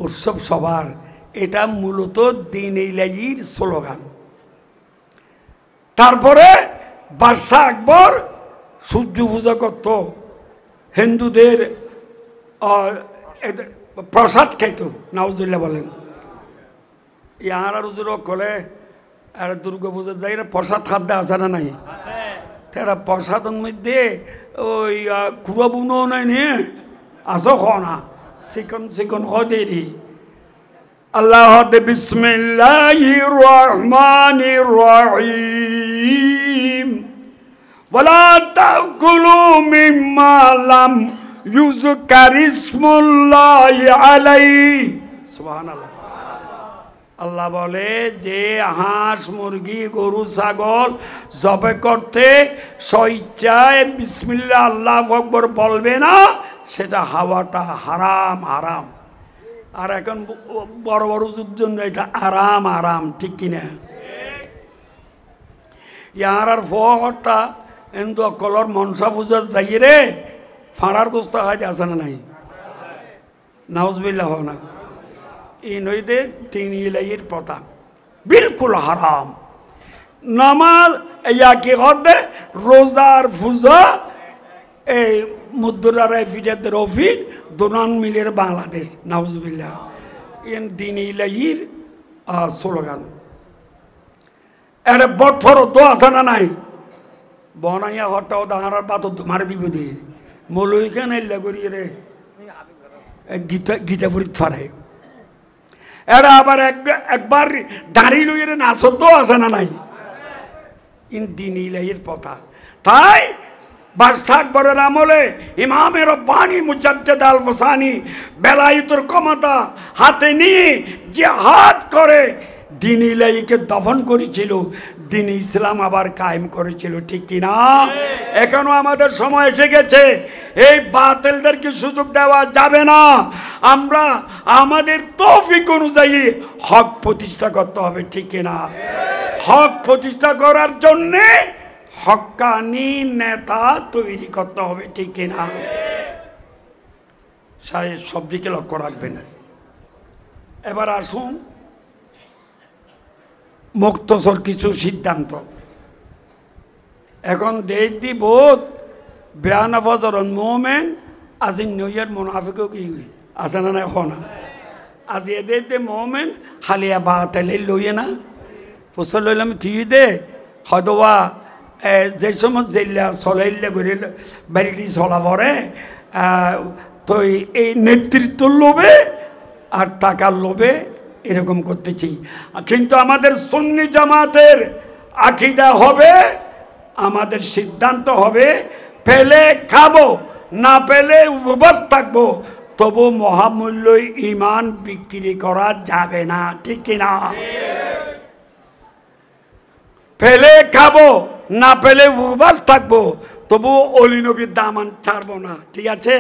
উৎসব সবার, এটা মূলত দ্বীন ইলাহির স্লোগান। তারপরে বাদশাহ আকবর সূর্য পূজা করত, হিন্দুদের প্রসাদ খাইত। নাউজুবিল্লাহ বলেন। ইয়ার আর হুজুর কলে আর দুর্গা পূজার যাই প্রসাদ খাদ্য আছে না নাই? তারা প্রসাদের মধ্যে ওই কুড়া বুনো নাই নিয়ে আসো খনা চিকন চিকন হদেরি আল্লাহ বিসমিল্লাহির রহমানির রহিম ওয়ালা তাকুলু মিম্মা লাম ইউযকার ইসমুল্লাহি আলাইহি। সুবহানাল্লাহ। আল্লাহ বলে যে হাঁস মুরগি গরু ছাগল জবে করতে স্বইচ্ছায় বিসমিল্লাহ আল্লাহু আকবার বলবে না, সেটা হাওয়াটা হারাম হারাম। আর এখন বড় বড় জন্য এটা আরাম আরাম, ঠিক কিনা? ইয়ার আর ফটা এন্দু অকলর মনসা পূজা যাই রে ফাঁড়ার দোস্ত হাতে আছে না নাই? নাউজবিল্লাহ না। এই নইতে তিন ইলাইয়ের পতা বিলকুল হারাম। নামাজ ইয়া কি করতে রোজার ফুজা এই মুদ্রার ফিডের অফিস দোনান মিলের বাংলাদেশ নাউজবিল্লাহ ইন দিন ইলাইয়ের স্লোগান। এটা বছর তো আছে না নাই? বনাইয়া হটাও দাঁড়ার পাত মারে দিব দিয়ে মলইখান এল্লা করিয়ে রে গীতা গীতা পরীক্ষা ফারায়। এরা আবার একবার দাঁড়িয়ে লইয়ে রে নাচত আছে না নাই? ইন দিন ইলাইয়ের পথা। তাই বাদশাহ আকবরের আমলে ইমামে রব্বানি মুজাদ্দেদ আল হোসানি বেলায়েতের ক্ষমতা হাতে নিয়ে জিহাদ করে দিন ইলাহিকে দফন করেছিল, দিন ইসলাম আবার কায়েম করেছিল, ঠিক কিনা? এখনো আমাদের সময় এসে গেছে, এই বাতিলদেরকে সুযোগ দেওয়া যাবে না। আমরা আমাদের তৌফিক অনুযায়ী হক প্রতিষ্ঠা করতে হবে, ঠিক কিনা? হক প্রতিষ্ঠা করার জন্যে হক্কানি নেতা তৈরি করতে হবে, ঠিক কিনা? সব দিকে লক্ষ্য রাখবেন। এবার আসুন মুক্তসর কিছু সিদ্ধান্ত। এখন দেশ দি বোধ বেয়ানা ফজরন মোমেন আজি নইয়ার মুনাফিকও কি আছে না এখন আজি এদের দে মোমেন হালিয়া বা তেলে লইয়ে না ফুসল লইলাম কি দে হয়তোবা যে সময় জেলা চলাইলে করে বাড়ি চলা পরে তো এই নেতৃত্ব লোভে আর টাকার লোভে এরকম করতেছি। কিন্তু আমাদের সুন্নি জামাতের আকীদা হবে, আমাদের সিদ্ধান্ত হবে পেলে খাবো, না পেলে উপবাস থাকবো, তবু মহামূল্য ইমান বিক্রি করা যাবে না, ঠিক কিনা? পেলে খাবো, না পেলে উপবাস থাকবো, তবু অলি নবীর দামান ছাড়বো না, ঠিক আছে?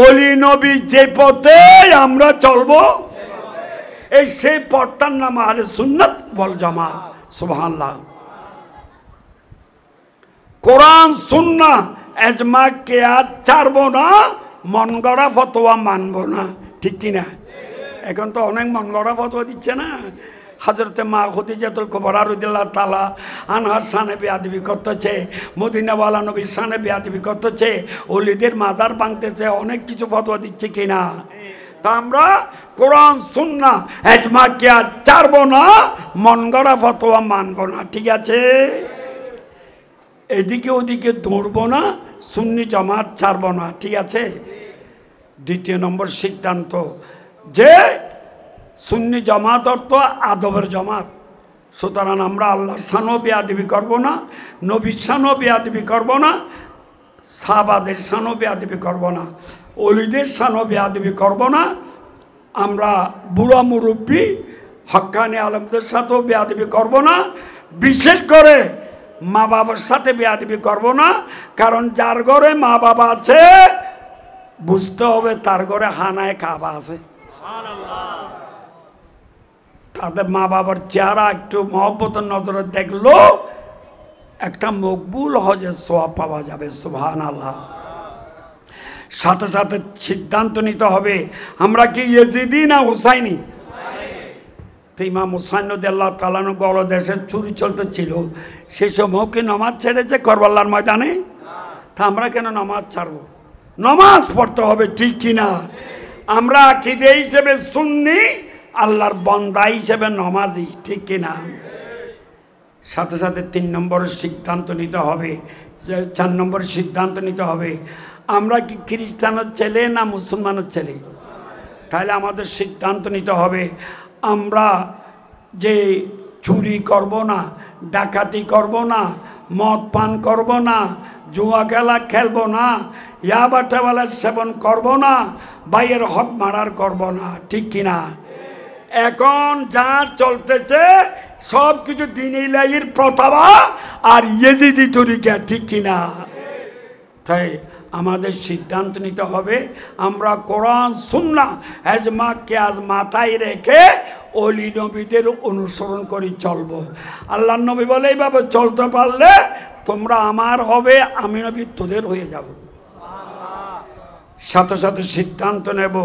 অলি নবী যে পথে আমরা চলবো এই সেই পথটার নাম আহলে সুন্নাত ওয়াল জামাত। সুবহানাল্লাহ। কোরআন সুন্নাহ ইজমা কিয়াস ছাড়বো না, মন গড়া ফতোয়া মানবো না, ঠিক কিনা? এখন তো অনেক মন গড়া ফতোয়া দিচ্ছে না। হযরতে মা খাদিজাতুল কুবরা রাদিয়াল্লাহু তাআলা আনহার শানে বেয়াদবি করতেছে, মদিনাওয়ালা নবীর শানে বেয়াদবি করতেছে, ওলিদের মাজার ভাঙতেছে, অনেক কিছু ফতোয়া দিচ্ছে কিনা? তা আমরা কোরআন সুন্নাহ ইজমা কিয়াস ছাড়বো না, মন গড়া ফতোয়া মানবো না, ঠিক আছে? এদিকে ওদিকে দৌড়বো না, সুন্নি জামাত ছাড়বো না, ঠিক আছে? দ্বিতীয় নম্বর সিদ্ধান্ত যে সুন্নি জামাত অর্থ আদবের জামাত। সুতরাং আমরা আল্লাহর শানও বেয়াদবি করবো না, নবীর শানও বেয়াদবি করবো না, সাহাবাদের শানও বেয়াদবি করবো না, ওলিদের শানও বেয়াদবি করবো না। আমরা বুড়া মুরব্বী হক্কানি আলেমদের সাথেও বেয়াদবি করবো না, বিশেষ করে মা বাবার সাথে বেয়াদবি করবো না। কারণ যার ঘরে মা বাবা আছে বুঝতে হবে তার ঘরে হানায় কাবা আছে। তাদের মা বাবার চেহারা একটু মহব্বতের নজরে দেখলো একটা মকবুল হজের সওয়াব পাওয়া যাবে। সুবহানাল্লাহ। সাথে সাথে সিদ্ধান্ত নিতে হবে আমরা কি ইয়েজিদি না হুসাইনি? তো ইমাম হুসাইন রাদিয়াল্লাহু তাআলা গলদেশে চুরি চলতেছিল, সেই সময় কি নামাজ ছেড়েছে করবালার ময়দানে? তা আমরা কেন নামাজ ছাড়বো? নামাজ পড়তে হবে, ঠিক কিনা? আমরা আকীদা হিসেবে সুন্নি, আল্লাহর বান্দা হিসেবে নামাজি, ঠিক কিনা? সাথে সাথে 3 নম্বরের সিদ্ধান্ত নিতে হবে, 4 নম্বরের সিদ্ধান্ত নিতে হবে আমরা কি খ্রিস্টানের ছেলে না মুসলমানের ছেলে? তাহলে আমাদের সিদ্ধান্ত নিতে হবে আমরা যে চুরি করব না, ডাকাতি করব না, মদ পান করব না, জুয়া খেলা খেলবো না, ইয়াবা টেবালা সেবন করব না, ভাইয়ের হক মারার করব না, ঠিক কিনা? এখন যা চলতেছে সব কিছু দিন ইলাহির প্রতাবা আর ইয়েজিদি তরিকা, ঠিক কিনা? তাই আমাদের সিদ্ধান্ত নিতে হবে আমরা কোরআন সুন্নাহ এজমাকে আজ মাথায় রেখে ওলি নবীদের অনুসরণ করে চলবো। আল্লাহ নবী বলে এইভাবে চলতে পারলে তোমরা আমার হবে, আমি নবী তোদের হয়ে যাব। সাথে সাথে সিদ্ধান্ত নেব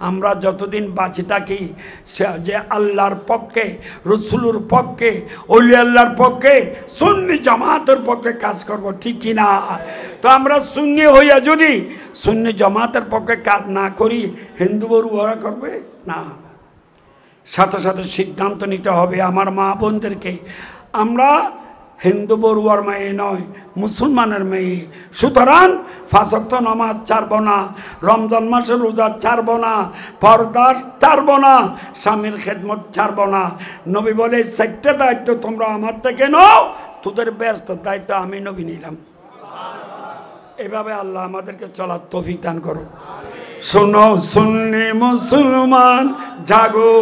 আমরা যতদিন বাঁচি থাকি যে আল্লাহর পক্ষে, রসুলুর পক্ষে, ওলি আল্লাহর পক্ষে, সুন্নি জামাতের পক্ষে কাজ করব, ঠিক কিনা? তো আমরা সুন্নি হইয়া যদি সুন্নি জামাতের পক্ষে কাজ না করি হিন্দু বড়ুয়া করবে না। সাথে সাথে সিদ্ধান্ত নিতে হবে আমার মা বোনদেরকে, আমরা হিন্দু বড়ুয়ার মেয়ে নয়, মুসলমানের মেয়ে। সুতরাং 5 ওয়াক্ত নামাজ ছাড়ব না, রমজান মাসে রোজা ছাড়ব না, পর্দা ছাড়ব না, স্বামীর খেদমত ছাড়ব না। নবী বলে 4টা দায়িত্ব তোমরা আমার থেকে নাও, তোদের ব্যস্ত দায়িত্ব আমি নবী নিলাম। এভাবে আল্লাহ আমাদেরকে চলার তৌফিক দান করো। শোনো সুন্নি মুসলমান জাগো,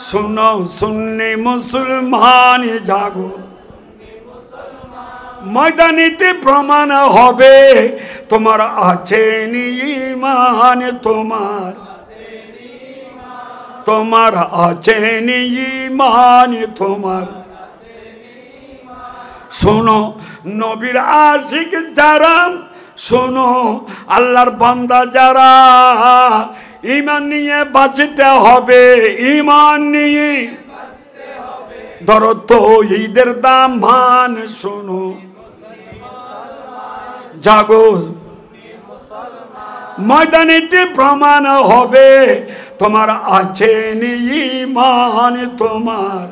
শোনো সুন্নি মুসলমান জাগো, ময়দানিতে প্রমাণ হবে তোমার আছে ঈমান, তোমার আছে ঈমান তোমার। শোনো নবীর আশিক যারা, শোনো আল্লাহর বান্দা যারা, ঈমান নিয়ে বাঁচতে হবে, ঈমান নিয়ে ধরো তাওহীদের দামান। শোনো জাগো, ময়দানেতে প্রমাণ হবে তোমার আছে ঈমান তোমার।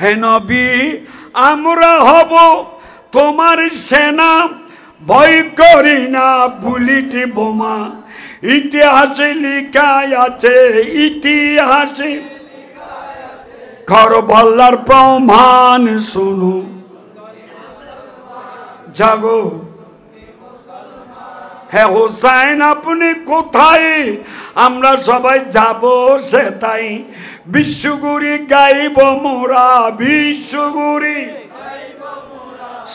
হে নবী আমরা হব তোমার সেনা, ভয় করি না বুলেট বোমা। ইতিহাসে লেখা আছে, ইতিহাসে কারবালার প্রমাণ। শুনো জাগো, হে হোসেন আপনি কোথায়? আমরা সবাই যাব সেটাই, বিশ্বগুরি গাইব মোরা, বিশ্বগুরি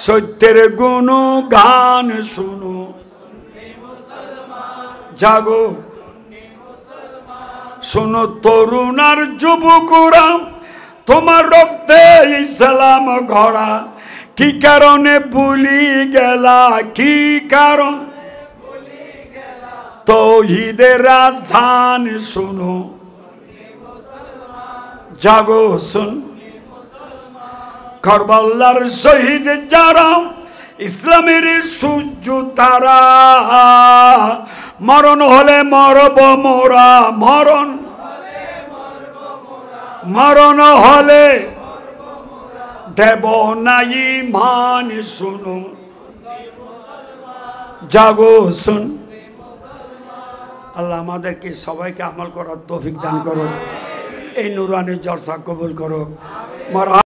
সত্যের গুণগান। শুনো জাগো, শোনো তরুণ আর যুবকরা, তোমার রক্তে ইসলাম গড়া। কি কারণে ভুলি গেলা, কি কারণ তাওহীদের আযান। শোনো জাগো, শুন কারবালার শহীদ যারা, ইসলামের সূর্য তারা। মরণ হলে মরব মোরা, মরণ হলে দেব না ঈমান। শুনো জাগো, শুন আল্লাহ আমাদেরকে সবাইকে আমল করার তৌফিক দান করো, এই নুরানি জলসা কবুল করো।